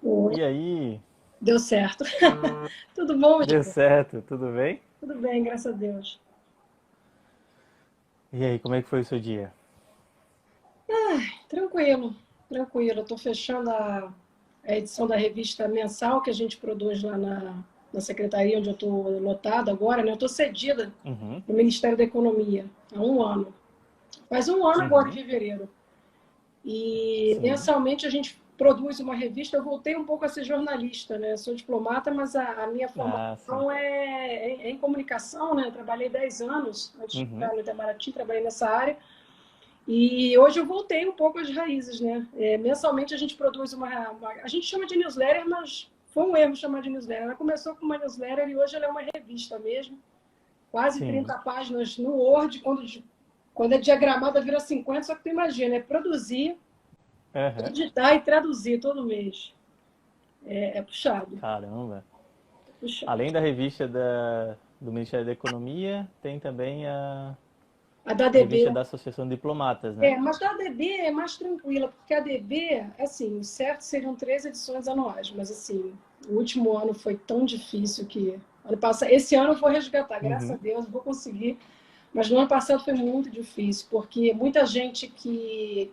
Oi, E aí? deu certo. Tudo bom, Deu Diego? certo? Tudo bem? Tudo bem, graças a Deus. E aí, como é que foi o seu dia? Tranquilo, tranquilo. Estou fechando a edição da revista mensal que a gente produz lá na secretaria, onde eu estou lotada agora, né? Eu estou cedida Uhum, no Ministério da Economia há um ano. Faz um ano agora, em uhum, fevereiro. E sim. mensalmente a gente produz uma revista. Eu voltei um pouco a ser jornalista, né? Sou diplomata, mas a minha Ah, sim. formação é em comunicação, né? Eu trabalhei 10 anos antes de Uhum, ficar no Itamaraty, trabalhei nessa área. E hoje eu voltei um pouco às raízes, né? Mensalmente a gente produz a gente chama de newsletter, mas foi um erro chamar de newsletter. Ela começou com uma newsletter e hoje ela é uma revista mesmo. Quase sim. 30 páginas no Word, quando é diagramada vira 50, só que tu imagina, é produzir, Aham. editar e traduzir todo mês. É puxado, Caramba. é puxado. Além da revista do Ministério da Economia, tem também a A da DB. revista da Associação de Diplomatas, né? Mas da DB é mais tranquila, porque a DB, assim, o certo seriam 3 edições anuais, mas assim, o último ano foi tão difícil que esse ano eu vou resgatar, graças a Uhum, Deus, vou conseguir, mas no ano passado foi muito difícil, porque muita gente que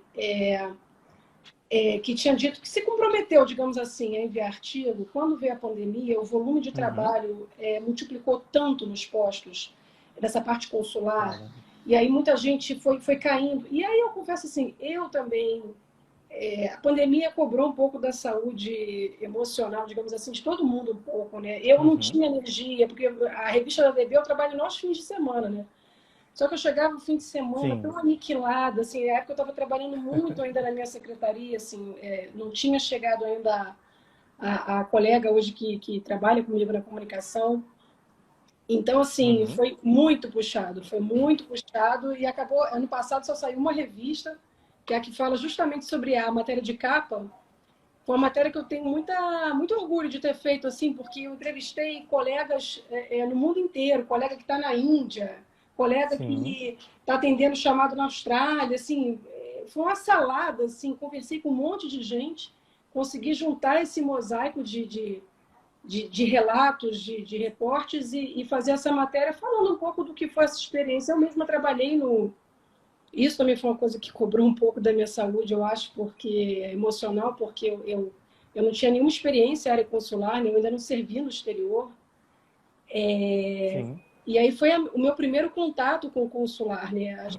tinha dito que se comprometeu, digamos assim, a enviar artigo, quando veio a pandemia, o volume de uhum. trabalho multiplicou tanto nos postos, dessa parte consular, Caramba. e aí muita gente foi caindo. E aí eu confesso assim, eu também. A pandemia cobrou um pouco da saúde emocional, digamos assim, de todo mundo um pouco, né? Eu não Uhum, tinha energia, porque a revista da DB eu trabalho nos fins de semana, né? Só que eu chegava no fim de semana sim. tão aniquilada, assim, na época eu estava trabalhando muito ainda na minha secretaria, assim, não tinha chegado ainda a colega hoje que trabalha comigo na comunicação. Então, assim, Uhum. foi muito puxado e acabou, ano passado só saiu uma revista, que é a que fala justamente sobre a matéria de capa. Foi uma matéria que eu tenho muito orgulho de ter feito, assim, porque eu entrevistei colegas no mundo inteiro, colega que está na Índia, colega Sim. que está atendendo chamado na Austrália, assim, foi uma salada, assim, conversei com um monte de gente, consegui juntar esse mosaico de relatos, de reportes e fazer essa matéria falando um pouco do que foi essa experiência. Eu mesma trabalhei no. Isso também foi uma coisa que cobrou um pouco da minha saúde, eu acho, porque é emocional, porque eu não tinha nenhuma experiência em área consular, né? Eu ainda não servi no exterior. Sim. E aí foi o meu primeiro contato com o consular, né? A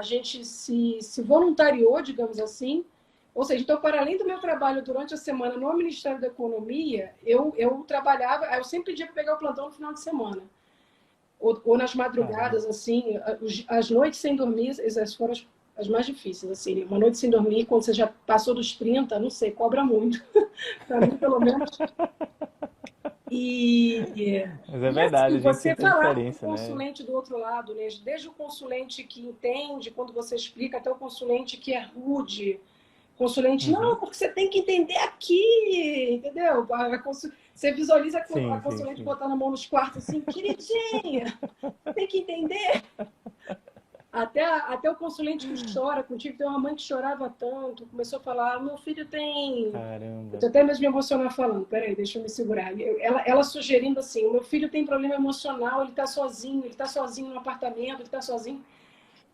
gente se voluntariou, digamos assim. Ou seja, então, para além do meu trabalho durante a semana no Ministério da Economia, eu trabalhava, eu sempre pedia para pegar o plantão no final de semana. Ou nas Caramba. madrugadas, assim, as noites sem dormir, essas foram as mais difíceis, assim. Uma noite sem dormir, quando você já passou dos 30, não sei, cobra muito. Para mim, pelo menos. E, Mas é e assim, verdade, a gente você sente a falar com o diferença, né? consulente do outro lado, né? Desde o consulente que entende quando você explica, até o consulente que é rude, consulente, não, Uhum. porque você tem que entender aqui, entendeu? Você visualiza a Sim, sim, consulente sim. botando a mão nos quartos assim, queridinha, tem que entender. Até o consulente que chora contigo, tem uma mãe que chorava tanto, começou a falar, meu filho tem. Eu Caramba. tô até mesmo me emocionar falando, peraí, deixa eu me segurar. Ela sugerindo assim, o meu filho tem problema emocional, ele tá sozinho no apartamento, ele tá sozinho.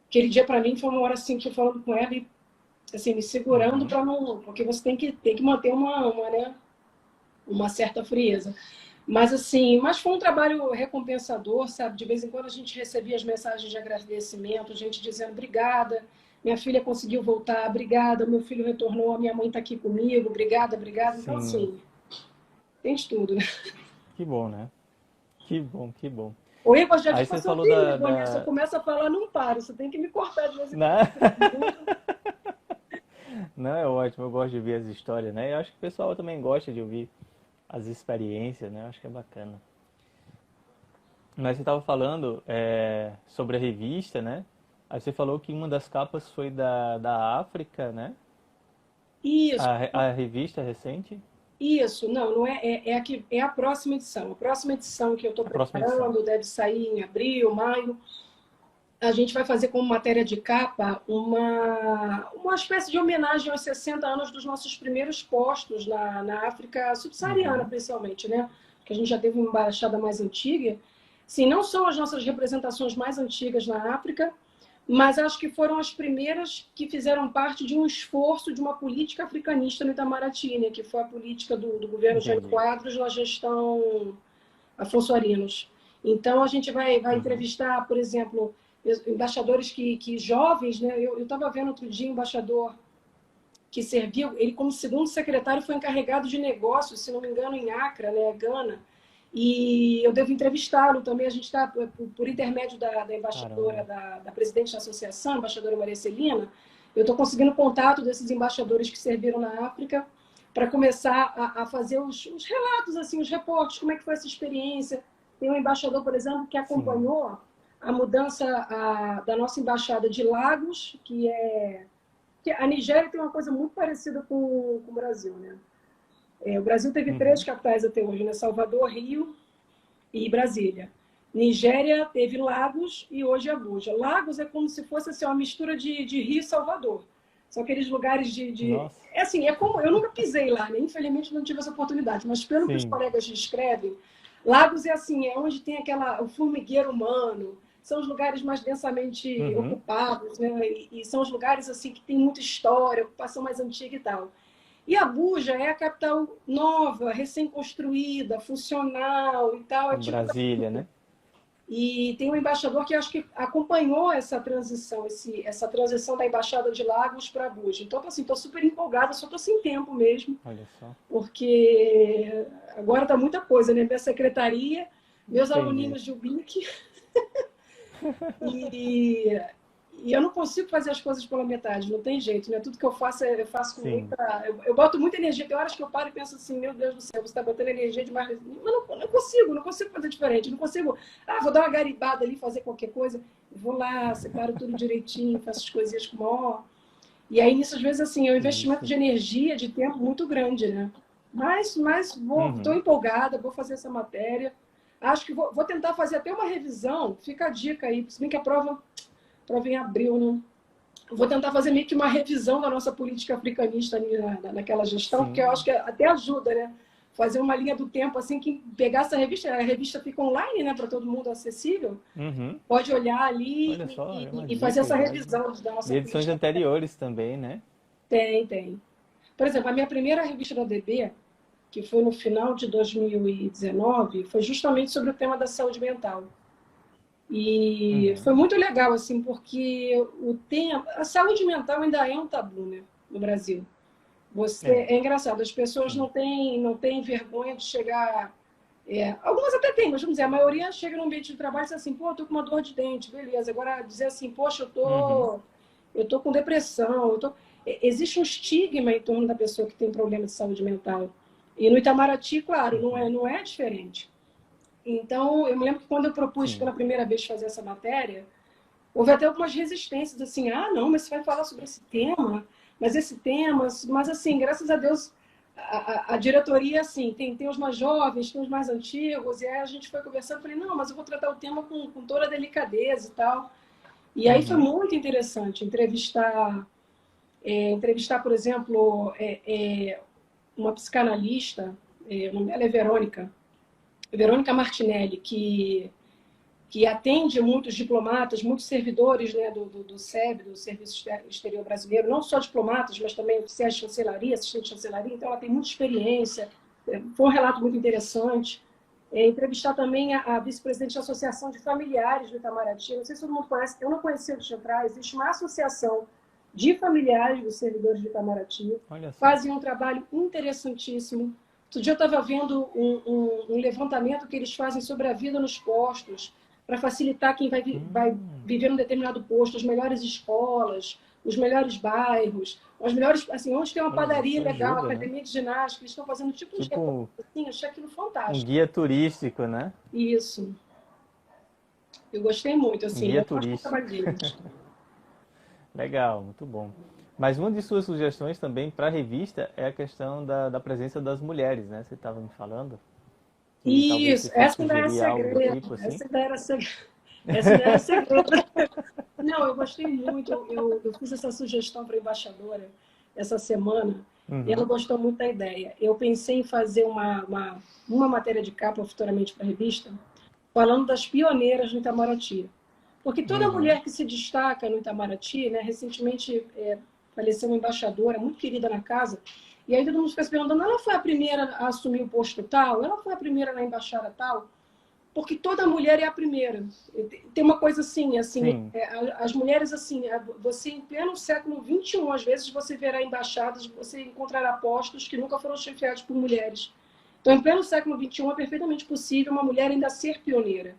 Aquele dia para mim foi uma hora assim que eu falando com ela e assim, me segurando Uhum. para não. Porque você tem que manter né, uma certa frieza. Mas assim, mas foi um trabalho recompensador, sabe? De vez em quando a gente recebia as mensagens de agradecimento, gente dizendo obrigada, minha filha conseguiu voltar, obrigada, meu filho retornou, a minha mãe está aqui comigo, obrigada, obrigada. Então, Sim. assim, tem de tudo, né? Que bom, né? Que bom, que bom. O Igor já Aí diz que eu você sou falou perigo, né? Se eu começo a falar, não paro, você tem que me cortar de vez em quando. Né? Pergunta. Não, é ótimo, eu gosto de ouvir as histórias, né? Eu acho que o pessoal também gosta de ouvir as experiências, né? Eu acho que é bacana. Mas você estava falando sobre a revista, né? Aí você falou que uma das capas foi da África, né? Isso, A revista recente, isso, não é a próxima edição. A próxima edição que eu estou a próxima edição. preparando deve sair em abril, maio. a gente vai fazer como matéria de capa uma espécie de homenagem aos 60 anos dos nossos primeiros postos na África subsaariana, Uhum. principalmente, né? Que a gente já teve uma embaixada mais antiga. Sim, não são as nossas representações mais antigas na África, mas acho que foram as primeiras que fizeram parte de um esforço de uma política africanista no Itamaraty, né? Que foi a política do governo Jânio Entendi. Quadros na gestão Afonso Arinos. Então, a gente vai Uhum. entrevistar, por exemplo, embaixadores que jovens, né? Eu estava vendo outro dia um embaixador que serviu, ele como segundo secretário foi encarregado de negócios, se não me engano, em Accra, né, Gana, e eu devo entrevistá-lo também, a gente está, por intermédio da embaixadora, Caramba. da presidente da associação, a embaixadora Maria Celina, eu estou conseguindo contato desses embaixadores que serviram na África para começar a fazer os relatos, assim, os reportes, como é que foi essa experiência. Tem um embaixador, por exemplo, que Sim. acompanhou a mudança da nossa embaixada de Lagos, que é que a Nigéria tem uma coisa muito parecida com o Brasil, né? O Brasil teve três Uhum. capitais até hoje, né? Salvador, Rio e Brasília. Nigéria teve Lagos e hoje é Abuja. Lagos é como se fosse assim, uma mistura de Rio e Salvador. São aqueles lugares Nossa. É assim, é como... Eu nunca pisei lá, né? Infelizmente não tive essa oportunidade, mas pelo que os Sim. colegas descrevem, Lagos é assim, é onde tem o formigueiro humano, são os lugares mais densamente Uhum. ocupados, né? E são os lugares assim que tem muita história, ocupação mais antiga e tal. E Abuja é a capital nova, recém-construída, funcional e tal. É tipo. Brasília, né? E tem um embaixador que acho que acompanhou essa transição, essa transição da embaixada de Lagos para Abuja. Então, assim, estou super empolgada, só estou sem tempo mesmo, Olha só. porque agora está muita coisa, né? Minha secretaria, meus Entendi. aluninhos de Ubique, e, e eu não consigo fazer as coisas pela metade, não tem jeito, né? Tudo que eu faço, eu faço com Sim. muita. Eu boto muita energia. Tem horas que eu paro e penso assim: meu Deus do céu, você está botando energia demais. Mas não consigo fazer diferente. Não consigo. Ah, vou dar uma garibada ali, fazer qualquer coisa. Vou lá, separo tudo direitinho, faço as coisinhas com maior. E aí, nisso, às vezes, assim, é um investimento Isso. de energia, de tempo muito grande, né? Mas estou Uhum. empolgada, vou fazer essa matéria. Acho que vou tentar fazer até uma revisão. Fica a dica aí, se bem que a prova em abril, né? Vou tentar fazer meio que uma revisão da nossa política africanista ali naquela gestão, porque eu Sim. acho que até ajuda, né? Fazer uma linha do tempo, assim, que pegar essa revista, a revista fica online, né, para todo mundo acessível, Uhum. pode olhar ali Olha só, é uma e fazer dica essa já. revisão da De nossa edições política. anteriores também, né? Tem. Por exemplo, a minha primeira revista da DB, que foi no final de 2019, foi justamente sobre o tema da saúde mental. E foi Uhum. muito legal, assim, porque o tema, a saúde mental ainda é um tabu, né, no Brasil. É. É engraçado, as pessoas Sim. não têm vergonha de chegar. Algumas até têm, mas vamos dizer, a maioria chega no ambiente de trabalho e diz assim, pô, eu tô com uma dor de dente, beleza. Agora dizer assim, poxa, Uhum. eu tô com depressão, existe um estigma em torno da pessoa que tem problema de saúde mental. E no Itamaraty, claro, Uhum. não é diferente. Então, eu me lembro que quando eu propus Sim. pela primeira vez fazer essa matéria, houve até algumas resistências, assim, ah, não, mas você vai falar sobre esse tema, mas esse tema, mas assim, graças a Deus, a diretoria, assim, tem os mais jovens, tem os mais antigos, e aí a gente foi conversando, falei, não, mas eu vou tratar o tema com toda a delicadeza e tal. E aí foi Uhum. muito interessante entrevistar, por exemplo, uma psicanalista, o nome dela é Verônica Martinelli, que atende muitos diplomatas, muitos servidores, né, do SEB, do Serviço Exterior Brasileiro, não só diplomatas, mas também oficiais de chancelaria, assistente de chancelaria, então ela tem muita experiência. Foi um relato muito interessante. Entrevistar também a vice-presidente da Associação de Familiares do Itamaraty. Não sei se todo mundo conhece, eu não conhecia antes de entrar, existe uma associação de familiares dos servidores do Itamaraty. Olha só. Fazem um trabalho interessantíssimo. Outro dia eu estava vendo um levantamento que eles fazem sobre a vida nos postos, para facilitar quem vai Hum. viver num determinado posto, as melhores escolas, os melhores bairros, as melhores, assim, onde tem uma Olha, isso padaria legal, ajuda, né? academia de ginástica, eles estão fazendo tipo uns Tipo reportes assim, achei aquilo um fantástico. guia turístico, né? Isso, eu gostei muito, Um assim, guia eu gosto do turístico. trabalho deles. Legal, muito bom. Mas uma de suas sugestões também para a revista é a questão da presença das mulheres, né? Você estava me falando que talvez você Isso, fosse essa ainda é sugerir algo do segredo, tipo assim. essa ainda era segredo. Não, eu gostei muito. Eu fiz essa sugestão para a embaixadora essa semana e ela Uhum, gostou muito da ideia. Eu pensei em fazer uma matéria de capa futuramente para a revista, falando das pioneiras no Itamaraty. Porque toda uhum, mulher que se destaca no Itamaraty, né, recentemente faleceu uma embaixadora muito querida na casa, e aí todo mundo fica se perguntando, ela foi a primeira a assumir o posto tal? Ela foi a primeira na embaixada tal? Porque toda mulher é a primeira. Tem uma coisa assim, sim, as mulheres, assim, você em pleno século XXI, às vezes você verá embaixadas, você encontrará postos que nunca foram chefiados por mulheres. Então, em pleno século XXI, é perfeitamente possível uma mulher ainda ser pioneira.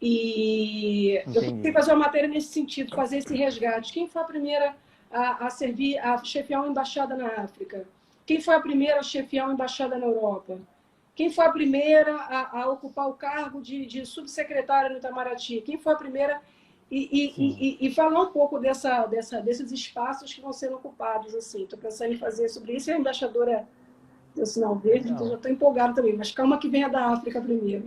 E eu pensei em entendi. fazer uma matéria nesse sentido, fazer esse resgate. Quem foi a primeira a servir, a chefiar uma embaixada na África? Quem foi a primeira a chefiar uma embaixada na Europa? Quem foi a primeira a ocupar o cargo de subsecretária no Itamaraty? Quem foi a primeira? Sim. E falar um pouco desses espaços que vão sendo ocupados. Assim. Estou pensando em fazer sobre isso. E a embaixadora deu sinal verde, então já Legal. estou empolgada também. Mas calma que venha da África primeiro.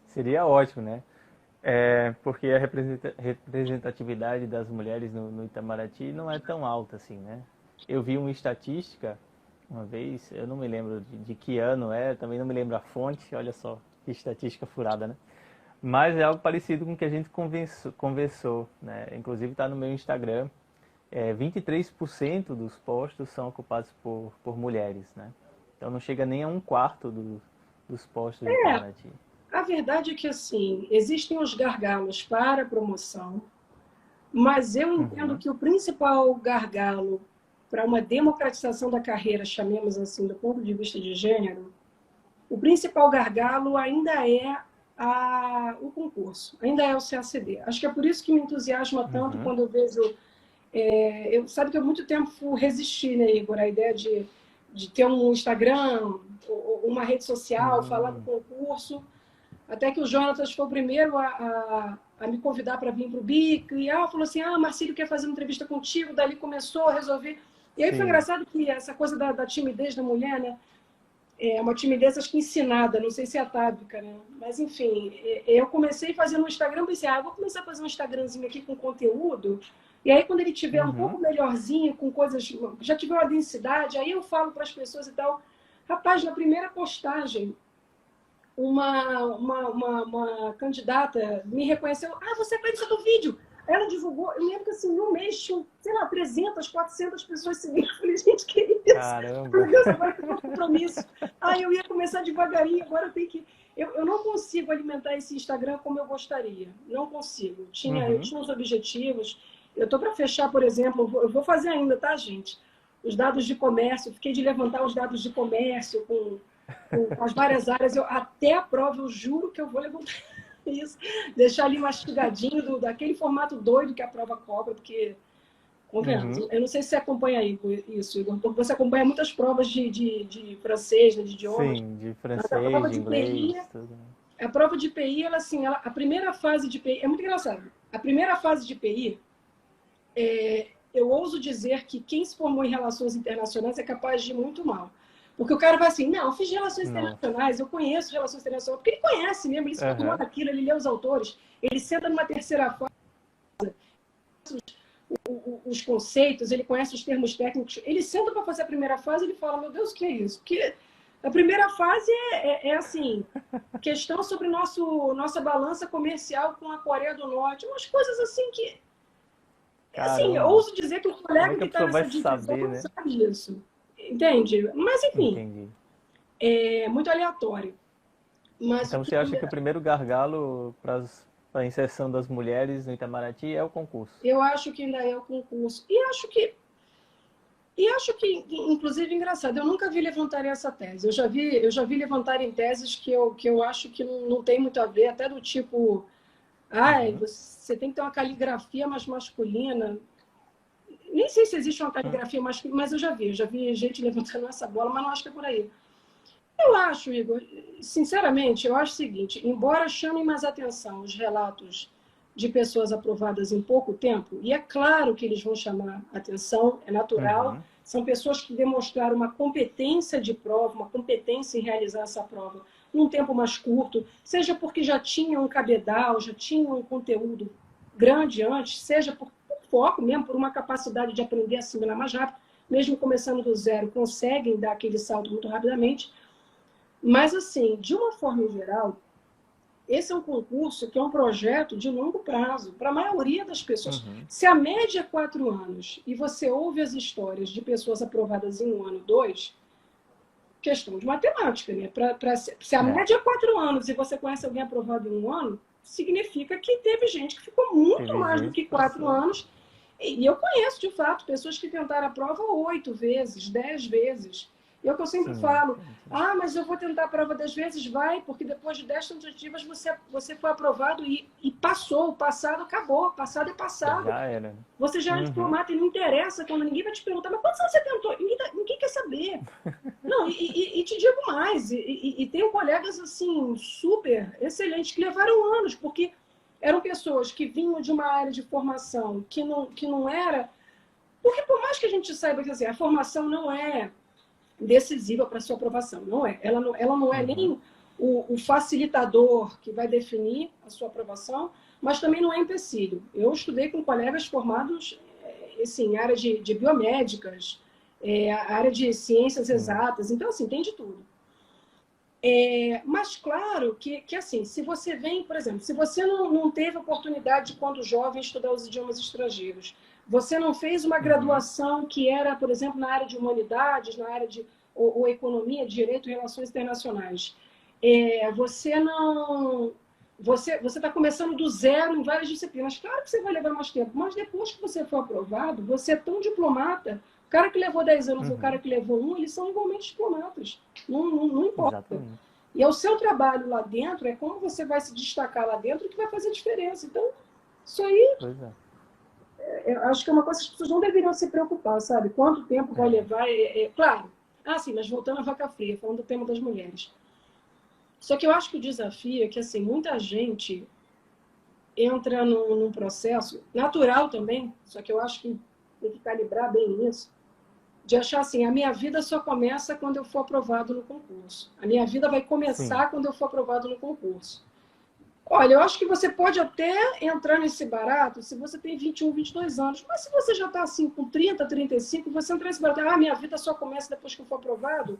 Seria ótimo, né? Porque a representatividade das mulheres no Itamaraty não é tão alta assim, né? Eu vi uma estatística uma vez, eu não me lembro de que ano é, também não me lembro a fonte, olha só, que estatística furada, né? Mas é algo parecido com o que a gente conversou, né? Inclusive está no meu Instagram. 23% dos postos são ocupados por mulheres, né? Então não chega nem a um quarto dos postos de Itamaraty. A verdade é que, assim, existem os gargalos para a promoção, mas eu entendo Uhum, que o principal gargalo para uma democratização da carreira, chamemos assim, do ponto de vista de gênero, o principal gargalo ainda é o concurso, ainda é o CACD. Acho que é por isso que me entusiasma tanto uhum, quando eu vejo. Sabe que eu há muito tempo resisti, né, Igor, a ideia de ter um Instagram, uma rede social, falar do hum, concurso. Até que o Jonatas foi o primeiro a me convidar para vir para o BIC. E falou assim: Marcílio quer fazer uma entrevista contigo. Dali começou a resolver. E aí foi sim, engraçado que essa coisa da timidez da mulher, né? É uma timidez, acho que ensinada, não sei se é atávica, né? Mas, enfim, eu comecei fazendo um Instagram, pensei, vou começar a fazer um Instagramzinho aqui com conteúdo. E aí, quando ele tiver um pouco uhum, melhorzinho, com coisas, já tiver uma densidade, aí eu falo para as pessoas e tal. Rapaz, na primeira postagem, uma candidata me reconheceu. Você é a do vídeo. Ela divulgou, eu lembro que assim, no mês tinham, sei lá, 300, 400 pessoas seguindo. Eu falei, gente, que isso? caramba, Meu Deus, agora que eu tô compromisso. Eu ia começar devagarinho, agora eu tenho que. Eu não consigo alimentar esse Instagram como eu gostaria. Não consigo. Eu uhum, tinha os objetivos. Eu estou para fechar, por exemplo, eu vou fazer ainda, tá, gente? Os dados de comércio, fiquei de levantar os dados de comércio com as várias áreas. Até a prova, eu juro que eu vou levantar isso, deixar ali mastigadinho daquele formato doido que a prova cobra, porque, convenhamos, uhum, eu não sei se você acompanha aí isso, Igor, porque você acompanha muitas provas de francês, né, de idiomas. sim, de Mas a francês, prova de de inglês, PI, tudo. a primeira fase de PI, é muito engraçado. A primeira fase de PI, eu ouso dizer que quem se formou em relações internacionais é capaz de ir muito mal. Porque o cara vai assim, não, eu fiz relações Nossa, internacionais, eu conheço relações internacionais, porque ele conhece mesmo, ele se formou aham, naquilo, ele lê os autores, ele senta numa terceira fase, os conceitos, ele conhece os termos técnicos, ele senta para fazer a primeira fase e ele fala, meu Deus, o que é isso? Porque a primeira fase assim, questão sobre nossa balança comercial com a Coreia do Norte, umas coisas assim que, assim, eu caramba, ouso dizer que o como é colega que que a está pessoa vai nessa divisão saber, não né? sabe disso, entende? Mas, enfim, Entendi. é muito aleatório. Mas o Então que você acha que o primeiro gargalo para a inserção das mulheres no Itamaraty é o concurso? eu acho que ainda é o concurso. E acho que, inclusive, engraçado, eu nunca vi levantarem essa tese. Eu já vi levantarem teses que eu acho que não tem muito a ver, até do tipo, Uhum. você tem que ter uma caligrafia mais masculina. Nem sei se existe uma Hum, caligrafia masculina, mas eu já vi gente levantando essa bola, mas não acho que é por aí. Eu acho, Igor, sinceramente, eu acho o seguinte: embora chamem mais atenção os relatos de pessoas aprovadas em pouco tempo, e é claro que eles vão chamar atenção, é natural, Uhum. são pessoas que demonstraram uma competência de prova, uma competência em realizar essa prova num tempo mais curto, seja porque já tinha um cabedal, já tinha um conteúdo grande antes, seja por foco mesmo, por uma capacidade de aprender a assimilar mais rápido, mesmo começando do zero, conseguem dar aquele salto muito rapidamente. Mas, assim, de uma forma geral, esse é um concurso que é um projeto de longo prazo, para a maioria das pessoas. Uhum. Se a média é 4 anos e você ouve as histórias de pessoas aprovadas em 1 ano, 2, questão de matemática, né? Se a média é 4 anos e você conhece alguém aprovado em 1 ano, significa que teve gente que ficou muito Teve mais do gente que que 4 anos. E eu conheço, de fato, pessoas que tentaram a prova 8 vezes, 10 vezes. E é o que eu sempre sim, falo, mas eu vou tentar a prova 10 vezes, vai, porque depois de 10 tentativas você foi aprovado e passou, o passado acabou, o passado é passado. já era. Você já é Uhum. diplomata e não interessa quando ninguém vai te perguntar, mas quantos anos você tentou? Ninguém quer saber. Não, e te digo mais, e tenho colegas assim, super excelentes, que levaram anos, porque eram pessoas que vinham de uma área de formação que não era. Porque por mais que a gente saiba que assim, a formação não é decisiva para a sua aprovação, não é. Ela não é Uhum. nem o facilitador que vai definir a sua aprovação, mas também não é empecilho. Eu estudei com colegas formados assim, em área de biomédicas, a área de ciências Sim. exatas, então assim, tem de tudo. Mas claro que assim, se você vem, por exemplo, se você não teve oportunidade de, quando jovem, estudar os idiomas estrangeiros, você não fez uma Uhum. graduação que era, por exemplo, na área de humanidades, na área de ou economia, direito e relações internacionais, você não. Você está começando do zero em várias disciplinas. Claro que você vai levar mais tempo, mas depois que você for aprovado, você é tão diplomata. O cara que levou 10 anos e o cara Uhum. que levou 1, eles são igualmente diplomatas. Não importa. Exatamente. E é o seu trabalho lá dentro, é como você vai se destacar lá dentro que vai fazer diferença. Então, isso aí, Pois é. eu acho que é uma coisa que as pessoas não deveriam se preocupar, sabe? Quanto tempo vai É. levar? Claro. Ah, sim, mas voltando à vaca fria, falando do tema das mulheres. Só que eu acho que o desafio é que, assim, muita gente entra num processo natural também, só que eu acho que tem que calibrar bem isso, de achar assim, a minha vida só começa quando eu for aprovado no concurso. A minha vida vai Sim. começar quando eu for aprovado no concurso. Olha, eu acho que você pode até entrar nesse barato se você tem 21, 22 anos, mas se você já está assim com 30, 35, você entrar nesse barato, minha vida só começa depois que eu for aprovado,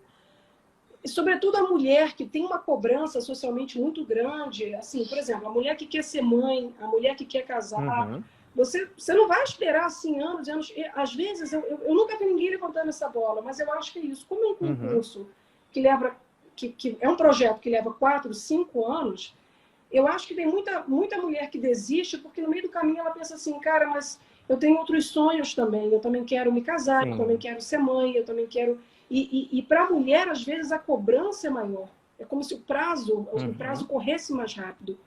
e sobretudo a mulher que tem uma cobrança socialmente muito grande, assim, por exemplo, a mulher que quer ser mãe, a mulher que quer casar, Uhum. você não vai esperar assim anos e anos. E, às vezes, eu nunca vi ninguém levantando essa bola, mas eu acho que é isso. Como é um Uhum. concurso que leva, que é um projeto que leva 4, 5 anos, eu acho que tem muita mulher que desiste porque no meio do caminho ela pensa assim, cara, mas eu tenho outros sonhos também. Eu também quero me casar, eu também Sim. quero ser mãe, eu também quero. E para a mulher, às vezes, a cobrança é maior. É como se o prazo Uhum. corresse mais rápido.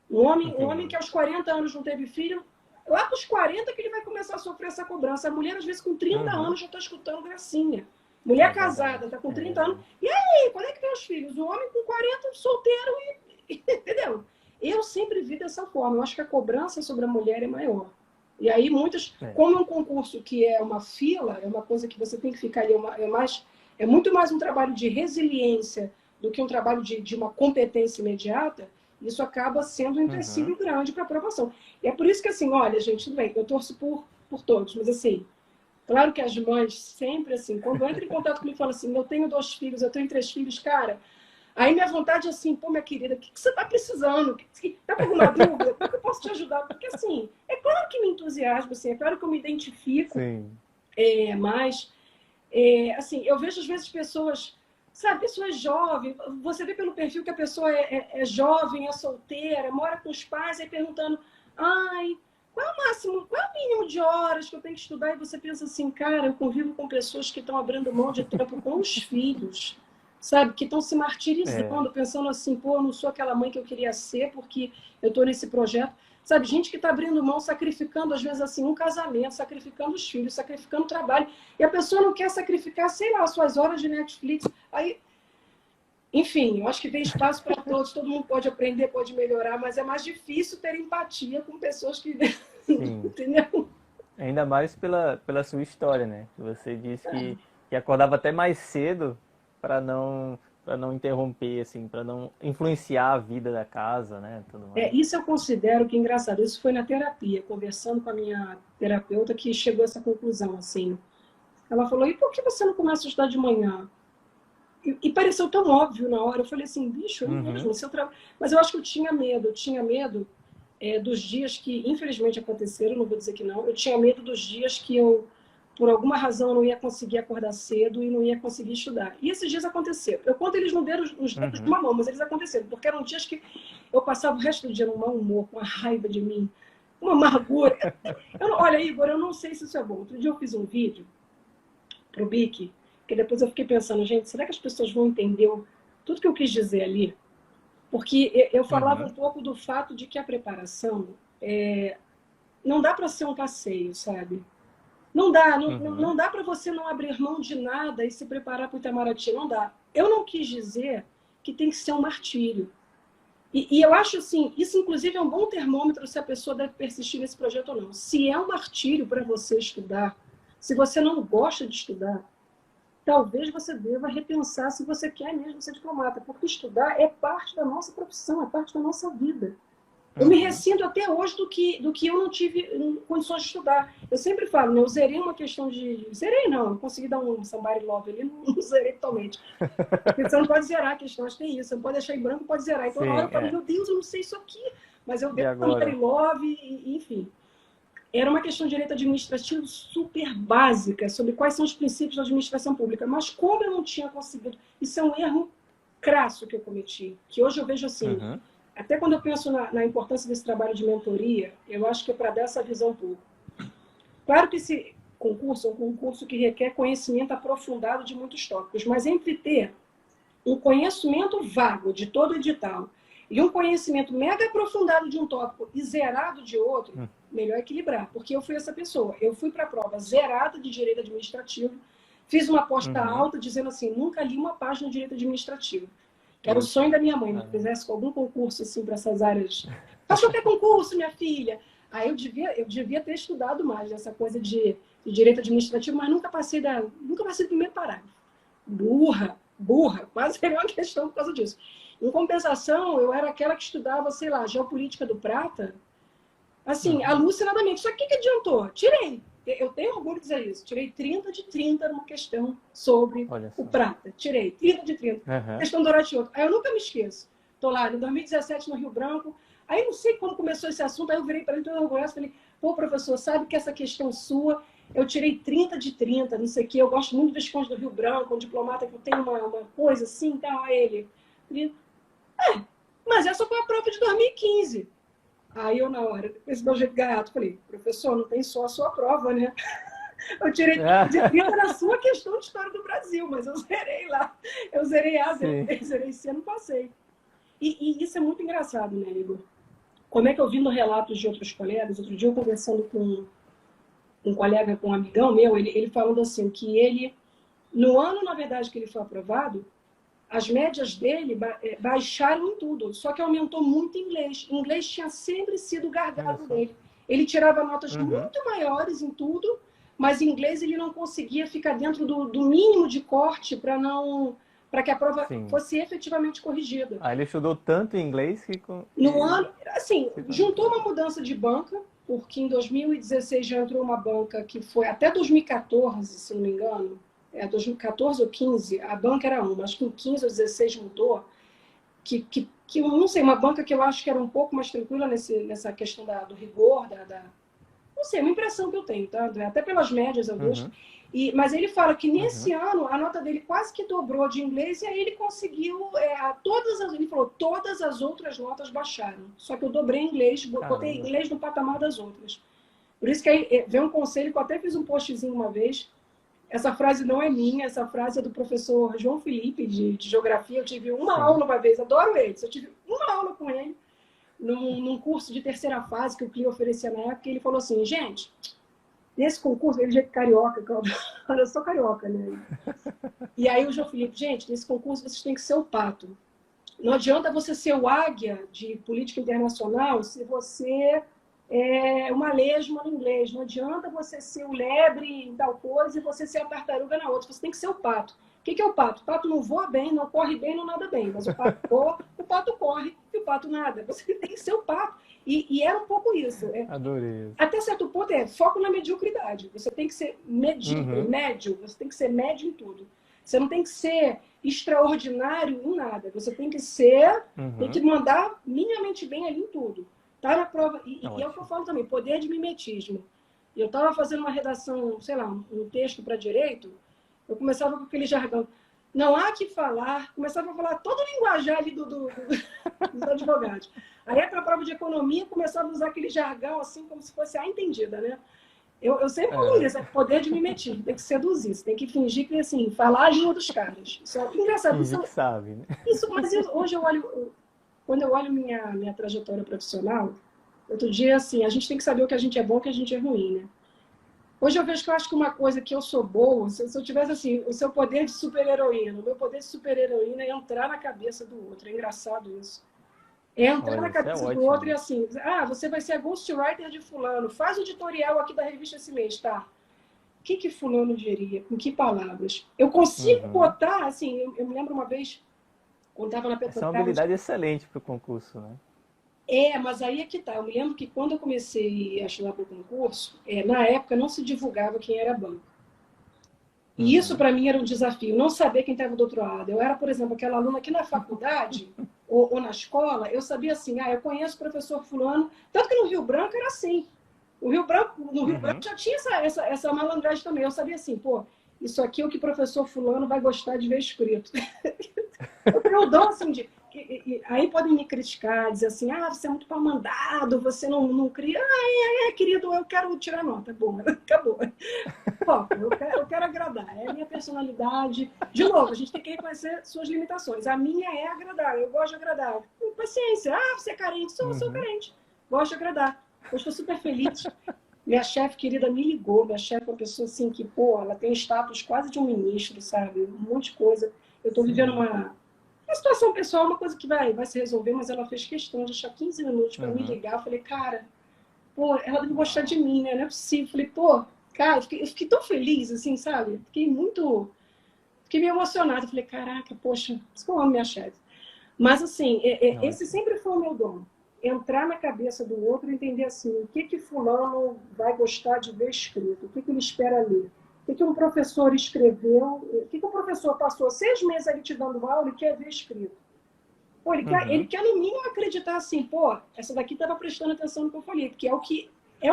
Um homem que Entendi. aos 40 anos não teve filho, lá para os 40 que ele vai começar a sofrer essa cobrança. A mulher, às vezes, com 30 Uhum. anos já está escutando gracinha. É Mulher verdade. casada, está com É 30 anos. verdade. E aí, quando é que tem os filhos? O homem com 40, solteiro entendeu? Eu sempre vi dessa forma. Eu acho que a cobrança sobre a mulher é maior. E aí, muitas, É. como é um concurso que é uma fila, é uma coisa que você tem que ficar ali, é muito mais um trabalho de resiliência do que um trabalho de uma competência imediata, isso acaba sendo um Uhum. empecilho grande para a aprovação. E é por isso que, assim, olha, gente, tudo bem, eu torço por todos, mas assim, claro que as mães sempre assim, quando entram em contato comigo e falam assim, eu tenho 2 filhos, eu tenho 3 filhos, cara, aí minha vontade é assim, pô, minha querida, o que você está precisando? Está com alguma dúvida? Como é que eu posso te ajudar? Porque assim, é claro que me entusiasmo, assim, é claro que eu me identifico Sim. mais. Assim, eu vejo às vezes pessoas, sabe, pessoas jovens, você vê pelo perfil que a pessoa é jovem, é solteira, mora com os pais, aí perguntando, ai, qual é o máximo, qual é o mínimo de horas que eu tenho que estudar? E você pensa assim, cara, eu convivo com pessoas que estão abrindo mão de tempo com os filhos, sabe, que estão se É. martirizando, pensando assim, pô, eu não sou aquela mãe que eu queria ser porque eu estou nesse projeto. Sabe, gente que está abrindo mão, sacrificando, às vezes, assim, um casamento, sacrificando os filhos, sacrificando o trabalho. E a pessoa não quer sacrificar, sei lá, suas horas de Netflix. Aí, enfim, eu acho que tem espaço para todos, todo mundo pode aprender, pode melhorar, mas é mais difícil ter empatia com pessoas que. Sim. Entendeu? Ainda mais pela sua história, né? Que você disse que acordava até mais cedo para não para não interromper, assim, para não influenciar a vida da casa, né? Tudo mais. Isso eu considero que é engraçado. Isso foi na terapia, conversando com a minha terapeuta, que chegou a essa conclusão, assim. Ela falou, e por que você não começa a estudar de manhã? E pareceu tão óbvio na hora. Eu falei assim, bicho, é mesmo, seu trabalho. Mas eu acho que eu tinha medo dos dias que, infelizmente, aconteceram, não vou dizer que não, eu tinha medo dos dias que eu, por alguma razão, não ia conseguir acordar cedo e não ia conseguir estudar. E esses dias aconteceram. Eu conto eles não deram os dedos de uma mão, mas eles aconteceram, porque eram dias que eu passava o resto do dia num mau humor, com a raiva de mim, uma amargura. Olha, Igor, eu não sei se isso é bom. Outro dia eu fiz um vídeo pro Bic, que depois eu fiquei pensando, gente, será que as pessoas vão entender tudo que eu quis dizer ali? Porque eu falava um pouco do fato de que a preparação não dá para ser um passeio, sabe? Não dá, não dá para você não abrir mão de nada e se preparar para o Itamaraty, não dá. Eu não quis dizer que tem que ser um martírio. E eu acho assim, isso inclusive é um bom termômetro se a pessoa deve persistir nesse projeto ou não. Se é um martírio para você estudar, se você não gosta de estudar, talvez você deva repensar se você quer mesmo ser diplomata, porque estudar é parte da nossa profissão, é parte da nossa vida. Eu me ressinto até hoje do que eu não tive condições de estudar. Eu sempre falo, né, eu zerei uma questão de... Zerei não, eu consegui dar um somebody love ali, não zerei totalmente. Porque você não pode zerar a questão, acho que tem isso. Você não pode deixar em branco, pode zerar. Então, na hora eu falo, meu Deus, eu não sei isso aqui. Mas eu dei somebody love, enfim. Era uma questão de direito administrativo super básica, sobre quais são os princípios da administração pública. Mas como eu não tinha conseguido... Isso é um erro crasso que eu cometi, que hoje eu vejo assim... Até quando eu penso na importância desse trabalho de mentoria, eu acho que é para dar essa visão um pouco. Claro que esse concurso é um concurso que requer conhecimento aprofundado de muitos tópicos, mas entre ter um conhecimento vago de todo o edital e um conhecimento mega aprofundado de um tópico e zerado de outro, melhor equilibrar, porque eu fui essa pessoa. Eu fui para a prova zerada de direito administrativo, fiz uma aposta alta dizendo assim, nunca li uma página de direito administrativo. Que era o sonho da minha mãe, né? Que fizesse algum concurso assim para essas áreas. Faz qualquer concurso, minha filha. Aí eu devia ter estudado mais essa coisa de direito administrativo, mas nunca passei do primeiro parágrafo. Burra, quase seria uma questão por causa disso. Em compensação, eu era aquela que estudava, sei lá, geopolítica do Prata, assim, alucinadamente. Só que o que adiantou? Tirei. Eu tenho orgulho de dizer isso. Tirei 30 de 30 numa questão sobre o Prata. Tirei 30 de 30. Questão do Horatio. Aí eu nunca me esqueço. Estou lá, em 2017, no Rio Branco. Aí não sei como começou esse assunto. Aí eu virei para ele todo orgulhoso e falei, pô, professor, sabe que essa questão sua, eu tirei 30 de 30, não sei o quê. Eu gosto muito do Visconde do Rio Branco, um diplomata que tem uma coisa assim, então, a ele. Mas essa foi a prova de 2015. Aí eu, na hora, esse meu jeito gaiato, falei, professor, não tem só a sua prova, né? Eu tirei de 30 na sua questão de história do Brasil, mas eu zerei lá. Eu zerei A, zerei C, não passei. E isso é muito engraçado, né, Igor? Como é que eu vi no relatos de outros colegas, outro dia eu conversando com um colega, com um amigão meu, ele falando assim, que ele, no ano, na verdade, que ele foi aprovado, as médias dele baixaram em tudo, só que aumentou muito em inglês. O inglês tinha sempre sido o gargalo dele. Ele tirava notas muito maiores em tudo, mas em inglês ele não conseguia ficar dentro do mínimo de corte para que a prova fosse efetivamente corrigida. Ah, ele estudou tanto inglês que... No ano, assim, juntou uma mudança de banca, porque em 2016 já entrou uma banca que foi até 2014, se não me engano, 2014 ou 15, a banca era uma, acho que em 15 ou 16 mudou, que eu não sei, uma banca que eu acho que era um pouco mais tranquila nessa questão do rigor, não sei, uma impressão que eu tenho, tá? Até pelas médias eu vejo. Mas ele fala que nesse ano a nota dele quase que dobrou de inglês e aí ele conseguiu, ele falou, todas as outras notas baixaram, só que eu dobrei inglês, botei inglês no patamar das outras. Por isso que aí vem um conselho que eu até fiz um postzinho uma vez. Essa frase não é minha, essa frase é do professor João Felipe, de geografia. Eu tive uma aula uma vez, adoro eles. Eu tive uma aula com ele, num curso de terceira fase que o CLI oferecia na época. E ele falou assim, gente, nesse concurso, ele é carioca, eu sou carioca, né? E aí o João Felipe, gente, nesse concurso vocês têm que ser o pato. Não adianta você ser o águia de política internacional se você... uma lesma no inglês. Não adianta você ser o lebre em tal coisa e você ser a tartaruga na outra. Você tem que ser o pato. O que é o pato? O pato não voa bem, não corre bem, não nada bem. Mas o pato voa, o pato corre e o pato nada. Você tem que ser o pato. E é um pouco isso. Adorei. Até certo ponto foco na mediocridade. Você tem que ser medíocre, médio. Você tem que ser médio em tudo. Você não tem que ser extraordinário em nada. Você tem que ser, tem que mandar minimamente bem ali em tudo. Tá na prova. E é o que eu falo também, poder de mimetismo. Eu estava fazendo uma redação, sei lá, um texto para direito, eu começava com aquele jargão. Não há que falar, começava a falar todo o linguajar ali dos advogados. Aí, para a prova de economia, começava a usar aquele jargão assim, como se fosse a entendida, né? Eu sempre falo isso, é poder de mimetismo, tem que seduzir, você tem que fingir que, assim, falar a língua dos caras. Isso é engraçado. Fingir que sabe, né? Mas hoje eu olho, quando eu olho minha trajetória profissional, outro dia, assim, a gente tem que saber o que a gente é bom e o que a gente é ruim, né? Hoje eu vejo que eu acho que uma coisa que eu sou boa, se eu tivesse assim, o seu poder de super-heroína, o meu poder de super-heroína é entrar na cabeça do outro. É engraçado isso. É entrar na cabeça do outro e assim, você vai ser a ghostwriter de fulano, faz o editorial aqui da revista esse mês, tá? O que fulano diria? Com que palavras? Eu consigo botar, assim, eu me lembro uma vez, quando estava na Petrobras... Essa é uma habilidade excelente para o concurso, né? Mas aí é que tá. Eu me lembro que quando eu comecei a estudar para o concurso, na época não se divulgava quem era banco. E isso para mim era um desafio, não saber quem estava do outro lado. Eu era, por exemplo, aquela aluna que na faculdade ou na escola, eu sabia assim, eu conheço o professor fulano, tanto que no Rio Branco era assim. No Rio Branco já tinha essa malandragem também. Eu sabia assim, pô, isso aqui é o que o professor fulano vai gostar de ver escrito. Eu tenho o dom assim de... Aí podem me criticar, dizer assim, você é muito pau mandado, você não cria. Querido, eu quero tirar nota. Bom, acabou. Bom, eu quero agradar, é a minha personalidade. De novo, a gente tem que reconhecer suas limitações. A minha é agradar, eu gosto de agradar. Paciência, você é carente, sou carente. Gosto de agradar. Eu estou super feliz. Minha chefe querida me ligou, minha chefe é uma pessoa assim que, ela tem status quase de um ministro, sabe? Um monte de coisa. Eu estou vivendo uma situação pessoal, uma coisa que vai se resolver, mas ela fez questão de achar 15 minutos para me ligar. Eu falei, cara, ela deve gostar de mim, né? Não é possível. Eu falei, cara, eu fiquei tão feliz, assim, sabe? Fiquei meio emocionada. Eu falei, caraca, poxa, isso que eu amo minha chefe. Mas, assim, esse sempre foi o meu dom. Entrar na cabeça do outro e entender, assim, o que fulano vai gostar de ver escrito, o que ele espera ler. O que um professor escreveu, o que um professor passou 6 meses ali te dando aula e quer ver escrito. Ele quer, no mínimo, acreditar assim, essa daqui estava prestando atenção no que eu falei, porque é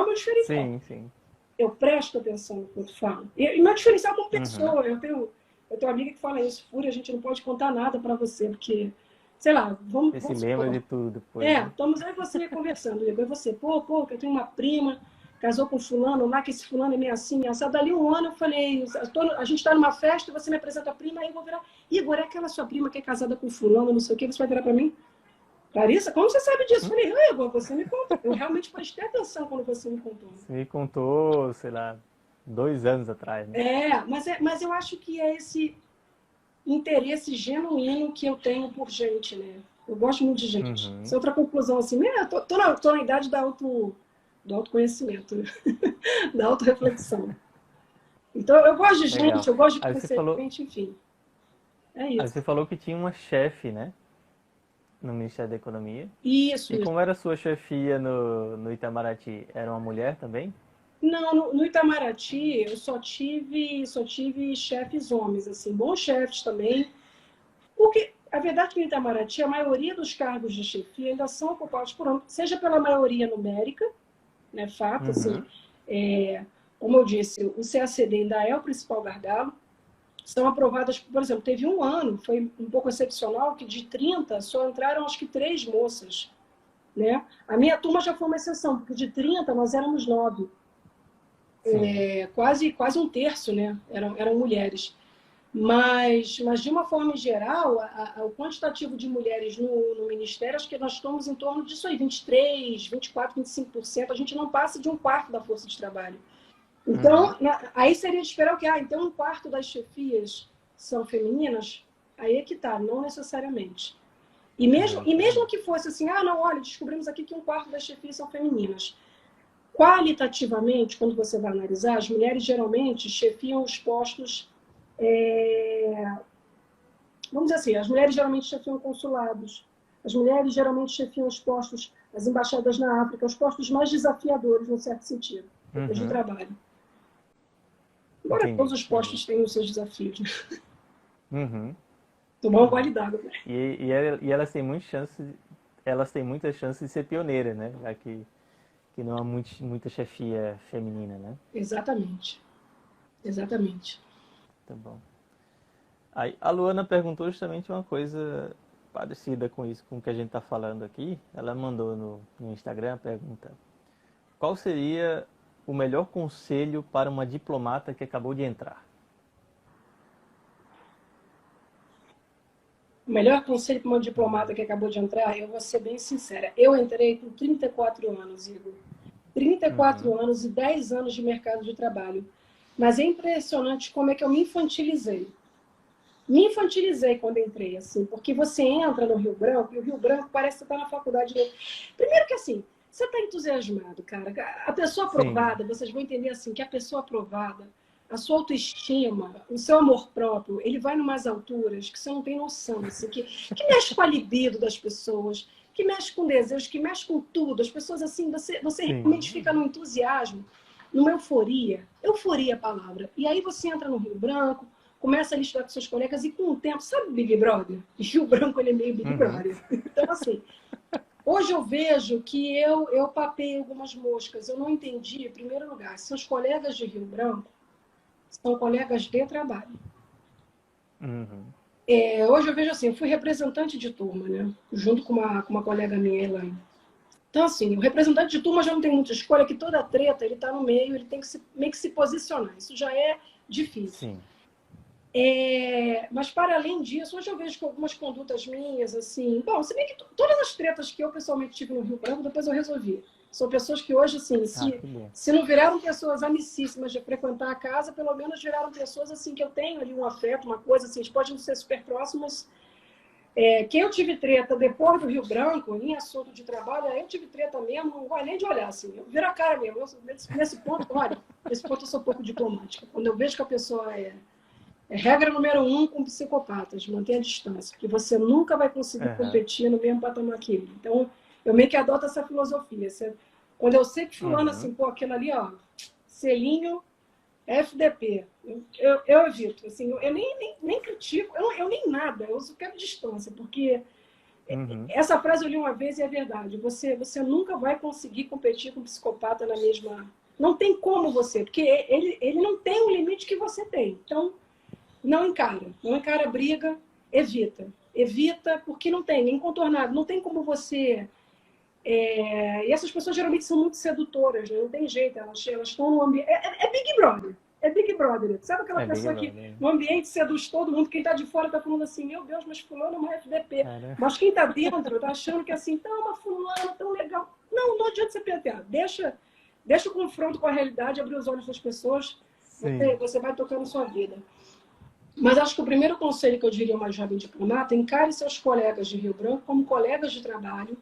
o meu diferencial. Sim, sim. Eu presto atenção no que eu falo. E meu diferencial como pessoa, eu tenho uma amiga que fala isso, Fúria, a gente não pode contar nada para você, porque, sei lá, vamos lembra de tudo. Estamos aí você conversando, e você, que eu tenho uma prima, casou com fulano lá, que esse fulano é meio assim, assado. Dali um ano eu falei, a gente está numa festa, você me apresenta a prima, aí eu vou virar, Igor, é aquela sua prima que é casada com fulano, não sei o que, você vai virar para mim? Clarissa, como você sabe disso? Eu falei, Igor, você me contou. Eu realmente prestei atenção quando você me contou. Você me contou, sei lá, 2 anos atrás, né? Mas eu acho que é esse interesse genuíno que eu tenho por gente, né? Eu gosto muito de gente. Essa é outra conclusão, assim, eu tô na idade do autoconhecimento, da autorreflexão. Então, eu gosto de gente, eu gosto de conhecer gente, enfim. É isso. Aí você falou que tinha uma chefe, né? No Ministério da Economia. Isso. E como era a sua chefia no Itamaraty? Era uma mulher também? Não, no Itamaraty eu só tive chefes homens, assim, bons chefes também. Porque a verdade é que no Itamaraty a maioria dos cargos de chefia ainda são ocupados por homens, seja pela maioria numérica, né, fato, assim, como eu disse, o CACD ainda é o principal gargalo. São aprovadas, por exemplo, teve um ano, foi um pouco excepcional, que de 30 só entraram acho que 3 moças. Né? A minha turma já foi uma exceção, porque de 30 nós éramos 9. Quase um terço, né? eram mulheres. Mas, de uma forma geral, o quantitativo de mulheres no Ministério, acho que nós estamos em torno disso aí, 23, 24, 25%. A gente não passa de 1/4 da força de trabalho. Então, aí seria de esperar o quê? Então 1/4 das chefias são femininas? Aí é que tá, não necessariamente. E mesmo que fosse assim, não, olha, descobrimos aqui que 1/4 das chefias são femininas. Qualitativamente, quando você vai analisar, as mulheres geralmente chefiam os postos Vamos dizer assim, as mulheres geralmente chefiam consulados, as mulheres geralmente chefiam os postos, as embaixadas na África, os postos mais desafiadores, num certo sentido, de trabalho. Embora todos os postos tenham os seus desafios. Né? Tomar um gole d'água. E elas têm muitas chances de ser pioneiras, né? Já que não há muita chefia feminina, né? Exatamente. Exatamente. Tá bom. Aí, a Luana perguntou justamente uma coisa parecida com isso, com o que a gente está falando aqui. Ela mandou no Instagram a pergunta: qual seria o melhor conselho para uma diplomata que acabou de entrar? O melhor conselho para uma diplomata que acabou de entrar, eu vou ser bem sincera. Eu entrei com 34 anos, Igor. 34 anos e 10 anos de mercado de trabalho. Mas é impressionante como é que eu me infantilizei. Me infantilizei quando entrei, assim, porque você entra no Rio Branco, e o Rio Branco parece que você está na faculdade. Primeiro que, assim, você está entusiasmado, cara. A pessoa aprovada, vocês vão entender, assim, que a pessoa aprovada, a sua autoestima, o seu amor próprio, ele vai numas alturas que você não tem noção, assim, que mexe com a libido das pessoas, que mexe com desejos, que mexe com tudo. As pessoas, assim, você realmente fica num entusiasmo, numa euforia. Euforia é a palavra. E aí você entra no Rio Branco, começa a listar com seus colegas e com o tempo, sabe o Big Brother? Rio Branco, ele é meio Big Brother. Então, assim, hoje eu vejo que eu papei algumas moscas. Eu não entendi, em primeiro lugar, seus colegas de Rio Branco são colegas de trabalho. Hoje eu vejo assim, eu fui representante de turma, né? Junto com uma colega minha, Elaine. Então, assim, o representante de turma já não tem muita escolha, que toda treta, ele está no meio, ele tem que meio que se posicionar. Isso já é difícil. Sim. Mas, para além disso, hoje eu vejo que algumas condutas minhas, assim... Bom, se bem que todas as tretas que eu pessoalmente tive no Rio Branco, depois eu resolvi. São pessoas que hoje, assim, se não viraram pessoas amicíssimas de frequentar a casa, pelo menos viraram pessoas, assim, que eu tenho ali um afeto, uma coisa, assim, a gente pode não ser super próximas. Que eu tive treta depois do Rio Branco, em assunto de trabalho, aí eu tive treta mesmo, não gosto nem de olhar, assim. Eu viro a cara mesmo. Nesse ponto, olha, nesse ponto eu sou um pouco diplomática. Quando eu vejo que a pessoa regra número 1 com psicopatas, mantenha a distância, porque você nunca vai conseguir competir no mesmo patamar que ele. Então, eu meio que adoto essa filosofia. Quando eu sei que fulano, assim, pô, aquilo ali, ó, selinho FDP, eu evito. Assim, eu nem critico, eu nem nada, eu só quero distância, porque essa frase eu li uma vez e é verdade. Você nunca vai conseguir competir com um psicopata na mesma... Não tem como você, porque ele não tem o limite que você tem. Então, não encara briga, evita, porque não tem, é incontornável, não tem como você... E essas pessoas geralmente são muito sedutoras, né? Não tem jeito, elas estão no ambiente... É Big Brother, sabe aquela pessoa que no ambiente seduz todo mundo, quem está de fora está falando assim, meu Deus, mas fulano é uma FDP, mas quem está dentro está achando que assim, tá uma fulana tão legal. Não adianta você pentear, deixa o confronto com a realidade, abrir os olhos das pessoas, você vai tocando sua vida. Mas acho que o primeiro conselho que eu diria a uma jovem diplomata, encare seus colegas de Rio Branco como colegas de trabalho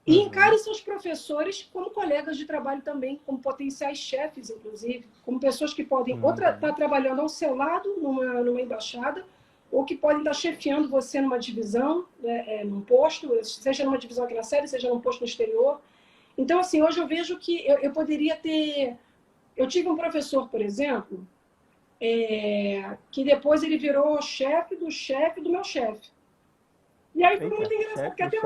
e encare seus professores como colegas de trabalho também, como potenciais chefes, inclusive, como pessoas que podem estar trabalhando ao seu lado numa embaixada ou que podem estar chefiando você numa divisão, num posto, seja numa divisão aqui na sede, seja num posto no exterior. Então, assim, hoje eu vejo que eu poderia ter... Eu tive um professor, por exemplo, que depois ele virou chefe do meu chefe. E aí foi muito engraçado, porque até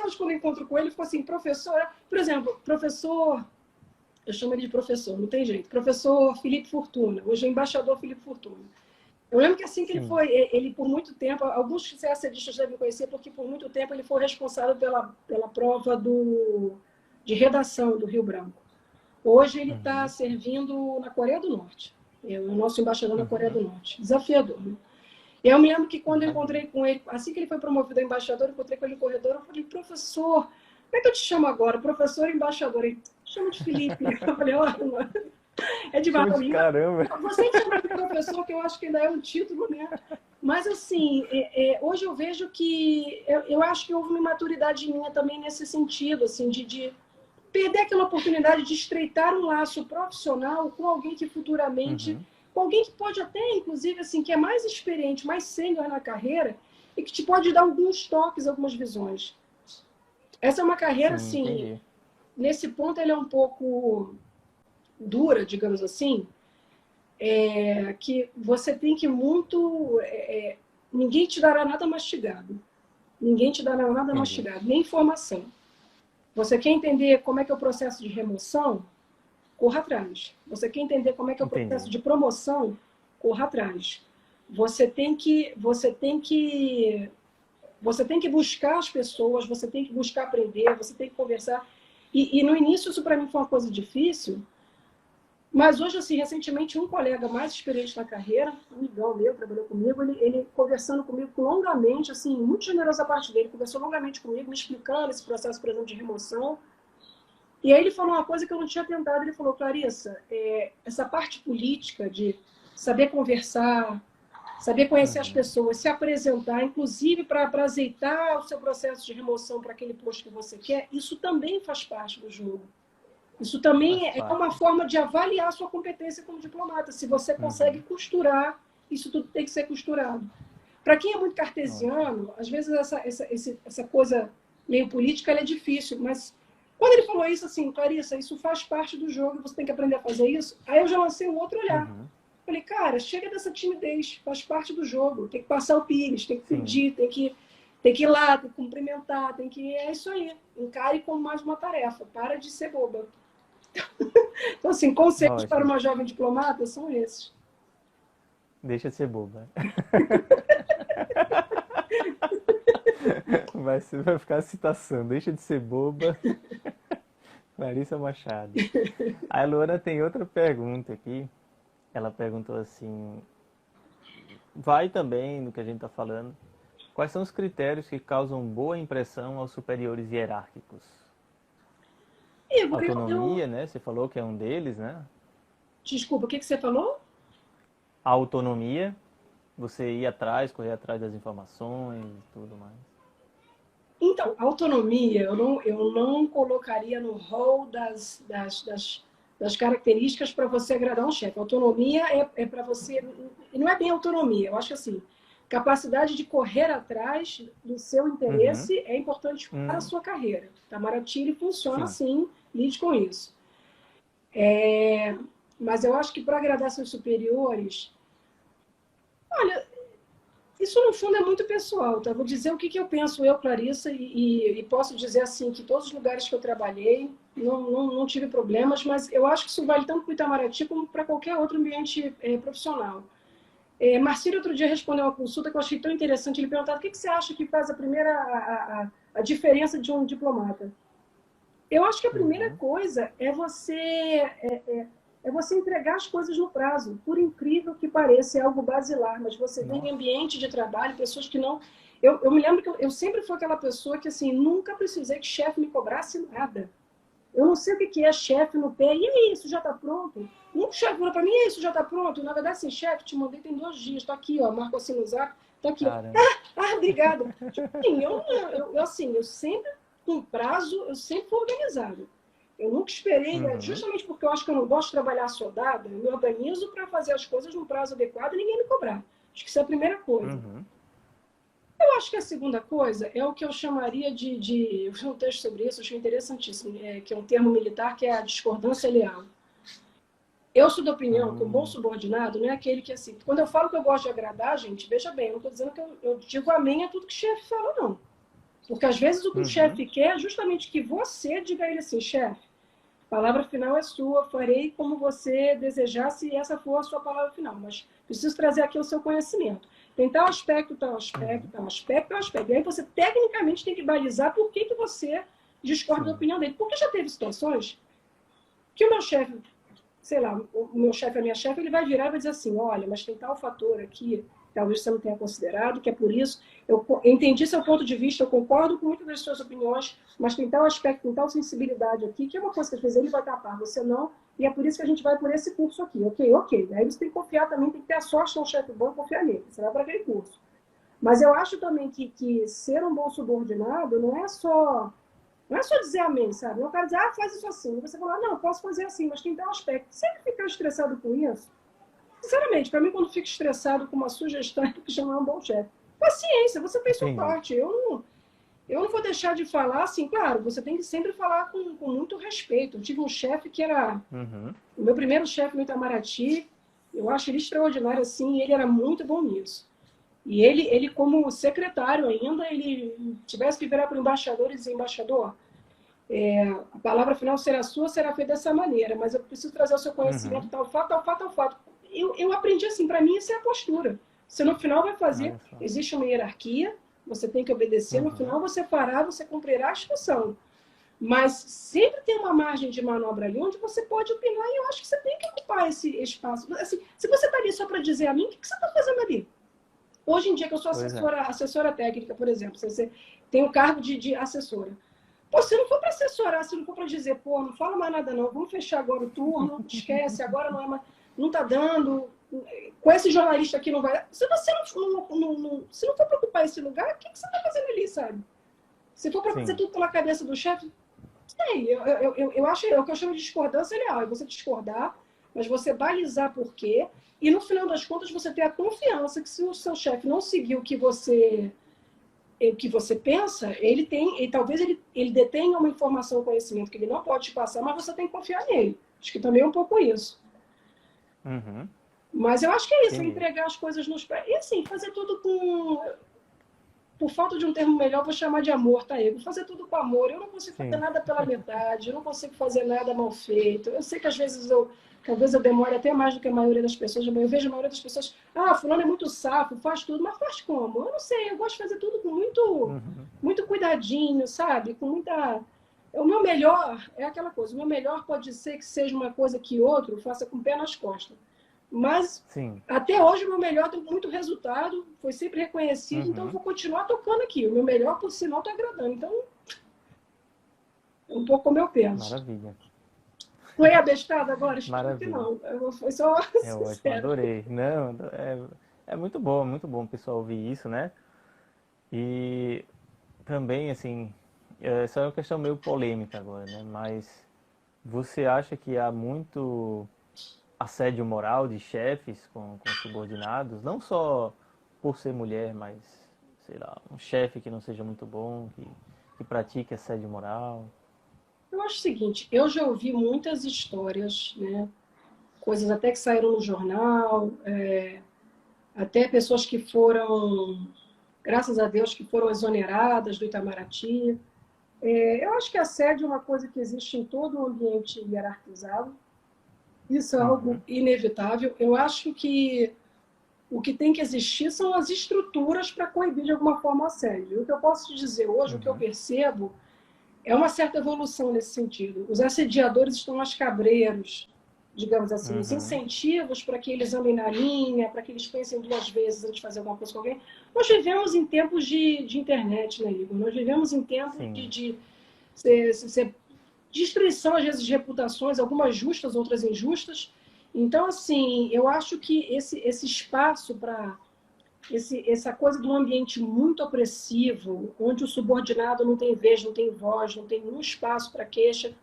hoje quando eu encontro com ele, ficou assim, professor... Por exemplo, professor... Eu chamo ele de professor, não tem jeito. Professor Felipe Fortuna, hoje é embaixador Felipe Fortuna. Eu lembro que assim que ele foi, ele por muito tempo, alguns CACDistas devem conhecer, porque por muito tempo ele foi responsável pela prova de redação do Rio Branco. Hoje ele está servindo na Coreia do Norte. É o nosso embaixador na Coreia do Norte. Desafiador, né? E eu me lembro que quando eu encontrei com ele, assim que ele foi promovido a embaixador, eu encontrei com ele no corredor, eu falei, professor, como é que eu te chamo agora? Professor e embaixador. Ele chama de Felipe. Eu falei, olha, é de caramba. Você que chama de professor, que eu acho que ainda é um título, né? Mas, assim, hoje eu vejo que... Eu acho que houve uma imaturidade minha também nesse sentido, assim, de perder aquela oportunidade de estreitar um laço profissional com alguém que futuramente com alguém que pode até, inclusive, assim, que é mais experiente, mais sênior na carreira e que te pode dar alguns toques, algumas visões. Essa é uma carreira, Sim, assim, entendi. nesse ponto ela é um pouco dura, digamos assim, que você tem que muito... ninguém te dará nada mastigado. Ninguém te dará nada Entendi. mastigado, nem informação. Você quer entender como é que é o processo de remoção? Corra atrás. Você quer entender como é que é o processo Entendi. de promoção? Corra atrás. Você tem que, você tem que, você tem que buscar as pessoas, você tem que buscar aprender, você tem que conversar. E no início isso para mim foi uma coisa difícil, mas hoje, assim, recentemente, um colega mais experiente na carreira, um amigão meu, trabalhou comigo, ele conversando comigo longamente, assim, muito generoso a parte dele, conversou longamente comigo, me explicando esse processo, por exemplo, de remoção. E aí ele falou uma coisa que eu não tinha tentado, ele falou, Clarissa, essa parte política de saber conversar, saber conhecer as Uhum. pessoas, se apresentar, inclusive para azeitar o seu processo de remoção para aquele posto que você quer, isso também faz parte do jogo. Isso também Faz é uma parte. forma de avaliar a sua competência como diplomata. Se você consegue Uhum. costurar, isso tudo tem que ser costurado. Para quem é muito Ótimo. cartesiano, às vezes essa coisa meio política ela é difícil, mas quando ele falou isso assim, Clarissa, isso faz parte do jogo, você tem que aprender a fazer isso, aí eu já lancei um outro olhar. Uhum. Falei, cara, chega dessa timidez, faz parte do jogo, tem que passar o pires, tem que Sim. pedir, tem que ir lá, tem que cumprimentar, tem que... É isso aí, encare como mais uma tarefa, para de ser boba. Então, assim, conselhos para Ótimo. uma jovem diplomata são esses. Deixa de ser boba. Vai ficar a citação. Deixa de ser boba. Larissa Machado. A Luana tem outra pergunta aqui. Ela perguntou assim: vai também no que a gente está falando. Quais são os critérios que causam boa impressão aos superiores hierárquicos? Igor, Autonomia, né? Você falou que é um deles, né? desculpa, o que você falou? A autonomia, você ir atrás, correr atrás das informações e tudo mais. Então, autonomia eu não colocaria no rol das características para você agradar um chefe. Autonomia é para você. Não é bem autonomia, eu acho assim. Capacidade de correr atrás do seu Uhum. interesse é importante para a Hum, sua carreira. Tamaraty funciona sim. assim, lide com isso. Mas eu acho que para agradar seus superiores, olha, isso, no fundo, é muito pessoal, tá? Vou dizer o que eu penso, eu, Clarissa, e posso dizer, assim, que todos os lugares que eu trabalhei, não tive problemas, mas eu acho que isso vale tanto para o Itamaraty como para qualquer outro ambiente profissional. Marcílio, outro dia, respondeu uma consulta que eu achei tão interessante. Ele perguntava o que você acha que faz a diferença de um diplomata. Eu acho que a primeira Uhum. coisa é você entregar as coisas no prazo. Por incrível que pareça, é algo basilar, mas você vê em Nossa. ambiente de trabalho pessoas que não. Eu me lembro que eu sempre fui aquela pessoa que assim nunca precisei que chefe me cobrasse nada. Eu não sei o que é chefe no pé. E aí, isso já está pronto? Um chefe falou para mim, e aí, isso já está pronto? Na verdade, assim, chefe, te mandei tem 2 dias. Está aqui, ó, marco assim no zap. Está aqui, ó. Caramba. Obrigada. Tipo assim, eu sempre, com prazo, eu sempre fui organizado. Eu nunca esperei, Uhum. justamente porque eu acho que eu não gosto de trabalhar soldado, eu me organizo para fazer as coisas num prazo adequado e ninguém me cobrar. Acho que isso é a primeira coisa. Uhum. Eu acho que a segunda coisa é o que eu chamaria eu fiz um texto sobre isso, achei interessantíssimo, que é um termo militar, que é a discordância leal. Eu sou da opinião que um bom Hum. subordinado não é aquele que, assim, quando eu falo que eu gosto de agradar, gente, veja bem, eu não estou dizendo que eu digo amém a tudo que o chefe fala, não. Porque às vezes o que o Uhum. chefe quer é justamente que você diga a ele assim, chefe, a palavra final é sua, farei como você desejar, se essa for a sua palavra final, mas preciso trazer aqui o seu conhecimento. Tem tal aspecto, tal aspecto, Uhum. tal aspecto, tal aspecto. E aí você tecnicamente tem que balizar por que você discorda da Sim. opinião dele. Porque já teve situações que o meu chefe, sei lá, o meu chefe, a minha chefe, ele vai virar e vai dizer assim, olha, mas tem tal fator aqui, talvez você não tenha considerado, que é por isso, eu entendi seu ponto de vista, eu concordo com muitas das suas opiniões, mas tem tal aspecto, tem tal sensibilidade aqui, que é uma coisa que às vezes ele vai tapar, você não, e é por isso que a gente vai por esse curso aqui, ok. Aí você tem que confiar também, tem que ter a sorte de ter um chefe bom e confiar nele, você vai para aquele curso. Mas eu acho também que ser um bom subordinado não é só dizer amém, sabe? Eu quero dizer, faz isso assim. E você fala, não, posso fazer assim, mas tem tal aspecto. Sempre ficar estressado com isso, Sinceramente, para mim, quando fico estressado com uma sugestão, é que chamar um bom chefe. Paciência, você fez sua Entendi. parte. Eu não vou deixar de falar assim, claro, você tem que sempre falar com muito respeito. Eu tive um chefe que era Uhum. o meu primeiro chefe no Itamaraty, eu acho ele extraordinário assim, e ele era muito bom nisso. E ele como secretário ainda, ele tivesse que virar para o embaixador e dizer, embaixador, a palavra final será sua, será feita dessa maneira, mas eu preciso trazer o seu conhecimento, Uhum. tal fato, tal fato, tal fato. Eu aprendi assim, para mim isso é a postura. Você no final vai fazer, Olha só. existe uma hierarquia, você tem que obedecer, no Uhum. final você fará, você cumprirá a instrução. Mas sempre tem uma margem de manobra ali onde você pode opinar e eu acho que você tem que ocupar esse espaço. Assim, se você está ali só para dizer a mim, o que você está fazendo ali? Hoje em dia, que eu sou Pois é. assessora técnica, por exemplo, você tem o cargo de assessora. Pô, se não for para assessorar, se não for para dizer, pô, não fala mais nada não, vamos fechar agora o turno, esquece, agora não é mais, não tá dando, com esse jornalista aqui não vai. Se você se não for para ocupar esse lugar, o que você está fazendo ali, sabe? Se for para fazer Sim. tudo pela cabeça do chefe, sei, eu acho é o que eu chamo de discordância leal, é você discordar, mas você balizar por quê, e no final das contas você ter a confiança que se o seu chefe não seguir o que você pensa, ele tem, e talvez ele detenha uma informação, um conhecimento que ele não pode te passar, mas você tem que confiar nele. Acho que também é um pouco isso. Uhum. Mas eu acho que é isso, é Entendi. entregar as coisas nos pés. E assim, fazer tudo com. Por falta de um termo melhor, vou chamar de amor, tá, Igor? Fazer tudo com amor. Eu não consigo fazer Sim. nada pela metade, eu não consigo fazer nada mal feito. Eu sei que às vezes talvez eu demore até mais do que a maioria das pessoas. Eu vejo a maioria das pessoas, fulano é muito safo, faz tudo, mas faz como? Eu não sei, eu gosto de fazer tudo com muito, Uhum. muito cuidadinho, sabe? Com muita. O meu melhor é aquela coisa, o meu melhor pode ser que seja uma coisa que outro faça com o pé nas costas. Mas Sim. até hoje o meu melhor tem muito resultado, foi sempre reconhecido, então eu Uhum. vou continuar tocando aqui. O meu melhor, por sinal, está agradando. Então, é um pouco como eu penso. Maravilha. Foi abestado agora? Espero que Maravilha. não. Foi só É ótimo, sincero. adorei. Não, é muito bom o pessoal ouvir isso, né? E também, assim, essa é uma questão meio polêmica agora, né? Mas você acha que há muito assédio moral de chefes com subordinados? Não só por ser mulher, mas, sei lá, um chefe que não seja muito bom, que pratique assédio moral? Eu acho o seguinte, eu já ouvi muitas histórias, né? Coisas até que saíram no jornal, até pessoas que foram, graças a Deus, que foram exoneradas do Itamaraty. Eu acho que assédio é uma coisa que existe em todo o ambiente hierarquizado. Isso é algo Uhum, inevitável. Eu acho que o que tem que existir são as estruturas para coibir de alguma forma o assédio. O que eu posso te dizer hoje, o que eu uhum, percebo, é uma certa evolução nesse sentido. Os assediadores estão mais cabreiros, digamos assim, os uhum. incentivos para que eles andem na linha, para que eles pensem duas vezes antes de fazer alguma coisa com alguém. Nós vivemos em tempos de internet, né, Igor? Nós vivemos em tempos de, Sim. de ser destruição, às vezes, de reputações, algumas justas, outras injustas. Então, assim, eu acho que esse espaço para essa coisa de um ambiente muito opressivo, onde o subordinado não tem vez, não tem voz, não tem nenhum espaço para queixa,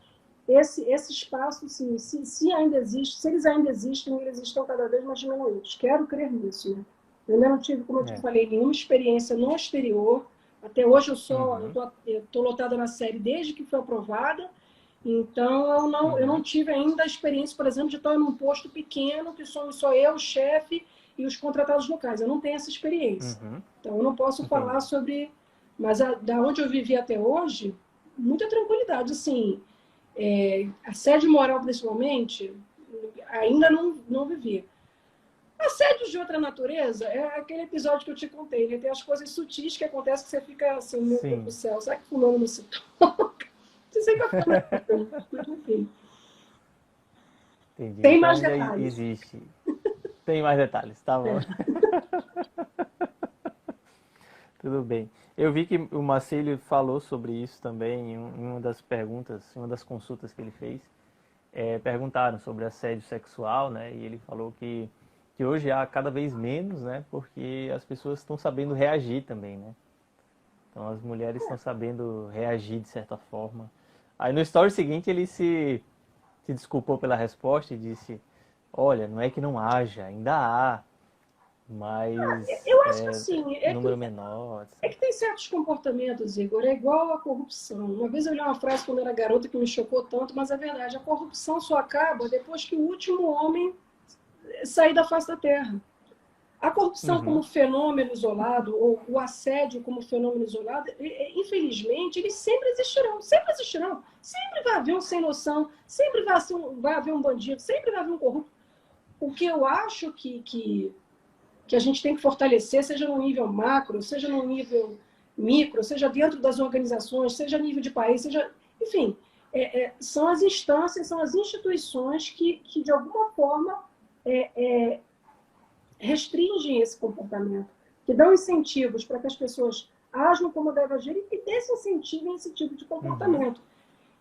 esse espaço, sim, se ainda existe, se eles ainda existem, eles estão cada vez mais diminuídos. Quero crer nisso, né? Eu ainda não tive, como eu te É. falei, nenhuma experiência no exterior. Até hoje Uhum, eu tô lotada na série desde que foi aprovada. Então eu não uhum, tive ainda a experiência, por exemplo, de estar num posto pequeno que sou só eu, o chefe e os contratados locais. Eu não tenho essa experiência. uhum. Então eu não posso falar Entendi. sobre, mas da onde eu vivi até hoje, muita tranquilidade, assim. Assédio moral, principalmente, ainda não vivi. Assédio de outra natureza é aquele episódio que eu te contei, né? Tem as coisas sutis que acontecem que você fica assim, meu Deus do Sim, céu, será que fulano não se toca? Você sempre vai ficar naquilo, mas enfim. entendi. Tem Então mais ainda detalhes. existe. Tem mais detalhes, tá bom. É. Tudo bem. Eu vi que o Marcelo falou sobre isso também em uma das perguntas, em uma das consultas que ele fez. Perguntaram sobre assédio sexual, né? E ele falou que hoje há cada vez menos, né? Porque as pessoas estão sabendo reagir também, né? Então as mulheres estão sabendo reagir de certa forma. Aí no story seguinte ele se desculpou pela resposta e disse: olha, não é que não haja, ainda há, mas Eu acho que assim, número menor. é que tem certos comportamentos, Igor, é igual a corrupção. Uma vez eu li uma frase quando era garota que me chocou tanto, mas é verdade, a corrupção só acaba depois que o último homem sair da face da terra. A corrupção como Uhum, fenômeno isolado, ou o assédio como fenômeno isolado, infelizmente, eles sempre existirão, sempre existirão. Sempre vai haver um sem noção, sempre vai haver um bandido, sempre vai haver um corrupto. O que eu acho que a gente tem que fortalecer, seja no nível macro, seja no nível micro, seja dentro das organizações, seja a nível de país, seja, enfim, são as instâncias, são as instituições que de alguma forma, restringem esse comportamento, que dão incentivos para que as pessoas ajam como devem agir e desincentivem esse tipo de uhum, comportamento.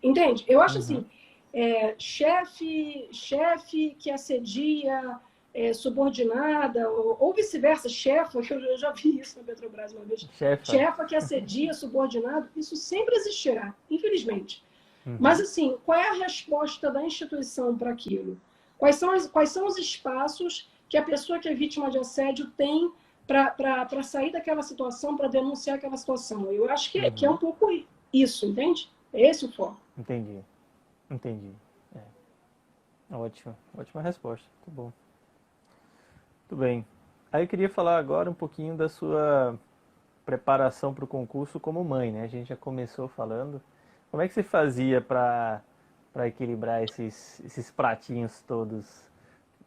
Entende? Eu acho uhum. assim, chefe que assedia subordinada, ou vice-versa, chefa, que eu já vi isso na Petrobras uma vez, Chefa. chefa que assedia subordinado, isso sempre existirá, infelizmente. Mas, Uhum, assim, qual é a resposta da instituição para aquilo? Quais são os espaços que a pessoa que é vítima de assédio tem para sair daquela situação, para denunciar aquela situação? Eu acho que é um uhum. pouco isso, entende? É esse o foco. Entendi, entendi. Ótimo, ótima resposta. Muito bom. Muito bem. Aí eu queria falar agora um pouquinho da sua preparação para o concurso como mãe, né? A gente já começou falando. Como é que você fazia para equilibrar esses pratinhos todos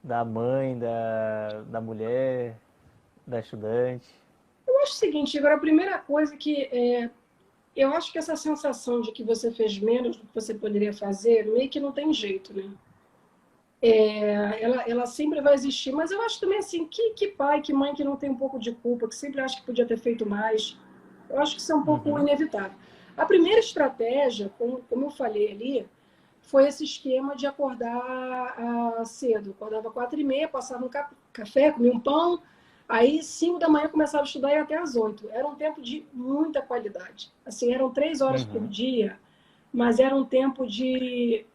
da mãe, da mulher, da estudante? Eu acho o seguinte, agora, a primeira coisa eu acho que essa sensação de que você fez menos do que você poderia fazer, meio que não tem jeito, né? Ela sempre vai existir, mas eu acho também assim, que pai, que mãe que não tem um pouco de culpa, que sempre acha que podia ter feito mais, eu acho que isso é um pouco Uhum, inevitável. A primeira estratégia, como eu falei ali, foi esse esquema de acordar cedo. Acordava 4h30, passava um café, comia um pão, aí 5 da manhã começava a estudar e ia até às 8. Era um tempo de muita qualidade. Assim, eram 3 horas por uhum, dia, mas era um tempo de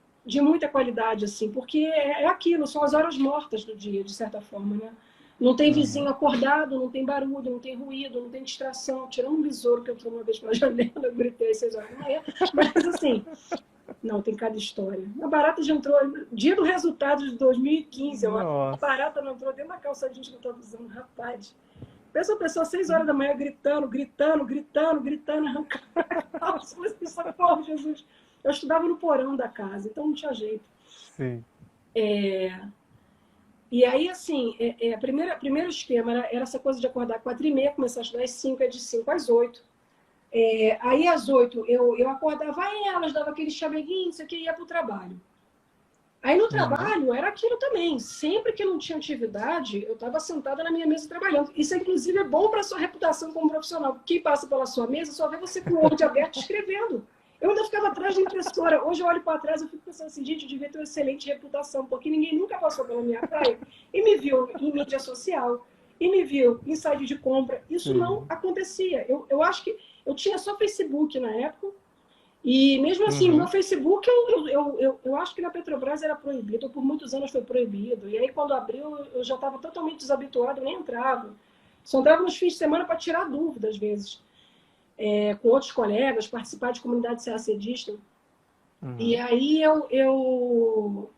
muita qualidade, assim, porque é aquilo, são as horas mortas do dia, de certa forma, né? Não tem vizinho uhum. acordado, não tem barulho, não tem ruído, não tem distração. Tirando um besouro que entrou uma vez pela janela, eu gritei às 6 horas da manhã. Mas, assim, não, tem cada história. A barata já entrou, dia do resultado de 2015, eu acho. A Nossa. barata não entrou dentro da calça jeans que eu estava usando, rapaz. Pensa a pessoa às 6 horas da manhã gritando, gritando, gritando, gritando, arrancando a calça. Mas, socorro, Jesus. Eu estudava no porão da casa, então não tinha jeito. Sim. E aí, assim, primeiro esquema era essa coisa de acordar 4h30, começar a estudar às 5, é de 5 às 8. Aí, às 8, eu acordava elas, dava aquele chameguinho, isso aqui, ia para o trabalho. Aí, no Uhum, trabalho, era aquilo também. Sempre que não tinha atividade, eu estava sentada na minha mesa trabalhando. Isso, inclusive, é bom para a sua reputação como profissional. Quem passa pela sua mesa só vê você com o Word aberto escrevendo. Eu ainda ficava atrás da impressora. Hoje eu olho para trás e fico pensando assim, gente, eu devia ter uma excelente reputação, porque ninguém nunca passou pela minha praia e me viu em mídia social, e me viu em site de compra. Isso não sim. acontecia. Eu acho que eu tinha só Facebook na época, e mesmo assim, o meu Uhum, Facebook, eu acho que na Petrobras era proibido, por muitos anos foi proibido. E aí, quando abriu, eu já estava totalmente desabituado, eu nem entrava. Só entrava nos fins de semana para tirar dúvidas, às vezes, com outros colegas, participar de comunidade serracedista. E uhum, aí o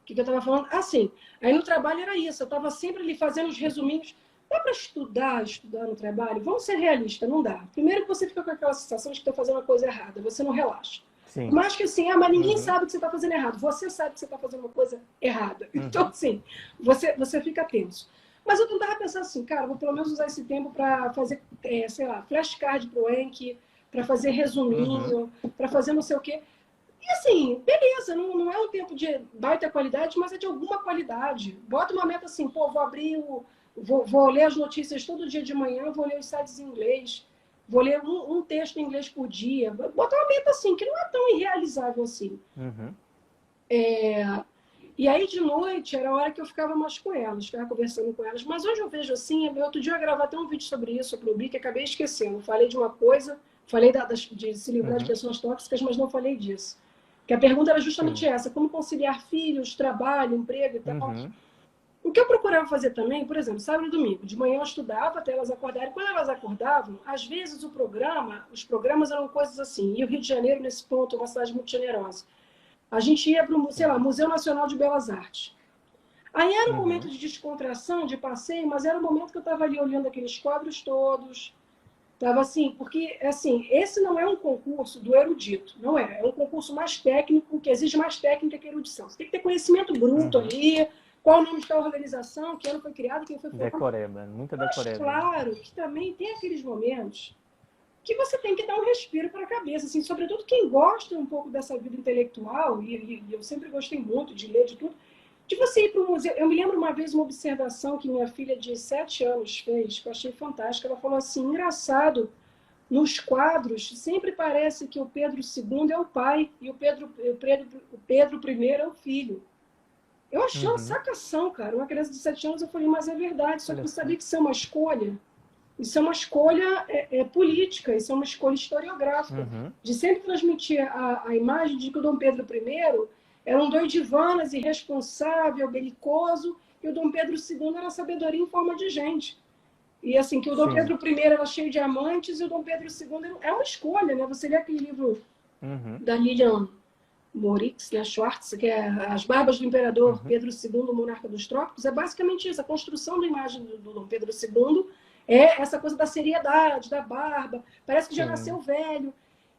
que eu estava falando? Assim, aí no trabalho era isso, eu estava sempre ali fazendo os resuminhos. Dá para estudar no trabalho? Vamos ser realistas, não dá. Primeiro que você fica com aquela sensação de que está fazendo uma coisa errada, você não relaxa. sim. Mas que assim, mas ninguém Uhum, sabe que você está fazendo errado. Você sabe que você está fazendo uma coisa errada. Então, uhum, assim, você fica tenso. Mas eu tentava pensar assim, cara, vou pelo menos usar esse tempo para fazer, sei lá, flashcard pro Enki, para fazer uhum, resuminho, para fazer não sei o quê. E assim, beleza, não é um tempo de baita qualidade, mas é de alguma qualidade. Bota uma meta assim, pô, vou abrir vou ler as notícias todo dia de manhã, vou ler os sites em inglês, vou ler um texto em inglês por dia. Bota uma meta assim, que não é tão irrealizável assim. uhum, E aí, de noite, era a hora que eu ficava mais com elas, ficava conversando com elas. Mas hoje eu vejo assim, outro dia eu ia gravar até um vídeo sobre isso, para o BIC, acabei esquecendo. Falei de uma coisa, falei de se livrar de uhum. pessoas tóxicas, mas não falei disso. Que a pergunta era justamente Sim. essa, como conciliar filhos, trabalho, emprego e tal. Uhum. O que eu procurava fazer também, por exemplo, sábado e domingo, de manhã eu estudava até elas acordarem. Quando elas acordavam, às vezes os programas eram coisas assim. E o Rio de Janeiro, nesse ponto, é uma cidade muito generosa. A gente ia para o, sei lá, Sim. Museu Nacional de Belas Artes. Aí era um momento Uhum. de descontração, de passeio, mas era um momento que eu estava ali olhando aqueles quadros todos. Estava assim, porque assim, esse não é um concurso do erudito, não é. É um concurso mais técnico, que exige mais técnica que erudição. Você tem que ter conhecimento bruto Uhum. ali, qual o nome de tal organização, que ano foi criado, quem foi formado. Decoreba, muita Mas decoreba, né? claro que também tem aqueles momentos que você tem que dar um respiro para a cabeça, assim, sobretudo quem gosta um pouco dessa vida intelectual, e eu sempre gostei muito de ler, de tudo, de você ir para o museu. Eu me lembro uma vez uma observação que minha filha de 7 anos fez, que eu achei fantástica. Ela falou assim, engraçado, nos quadros sempre parece que o Pedro II é o pai e o Pedro I é o filho. Eu achei uma Uhum. sacação, cara. Uma criança de 7 anos, eu falei, mas é verdade, só que Olha você só. sabia que isso é uma escolha? Isso é uma escolha política, isso é uma escolha historiográfica, Uhum. de sempre transmitir a imagem de que o Dom Pedro I era um doidivanas, irresponsável, belicoso, e o Dom Pedro II era sabedoria em forma de gente. E assim, que o Dom Sim. Pedro I era cheio de amantes e o Dom Pedro II é uma escolha, né? Você lê aquele livro Uhum. da Lilian Moritz, né, Schwartz, que é As Barbas do Imperador Uhum. Pedro II, Monarca dos Trópicos, é basicamente isso. A construção da imagem do Dom Pedro II é essa coisa da seriedade, da barba, parece que já Sim. nasceu velho.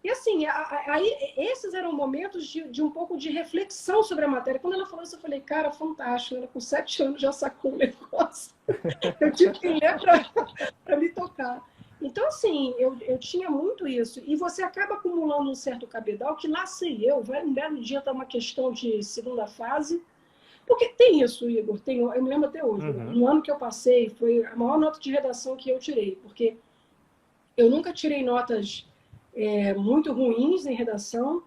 E assim, aí esses eram momentos de um pouco de reflexão sobre a matéria. Quando ela falou isso, eu falei, cara, fantástico. Ela com 7 anos já sacou o negócio. Eu tive que ler para me tocar. Então, assim, eu tinha muito isso. E você acaba acumulando um certo cabedal que lá sei eu, vai um belo dia estar uma questão de segunda fase. Porque tem isso, Igor, eu me lembro até hoje. Uhum. No ano que eu passei, foi a maior nota de redação que eu tirei, porque eu nunca tirei notas muito ruins em redação,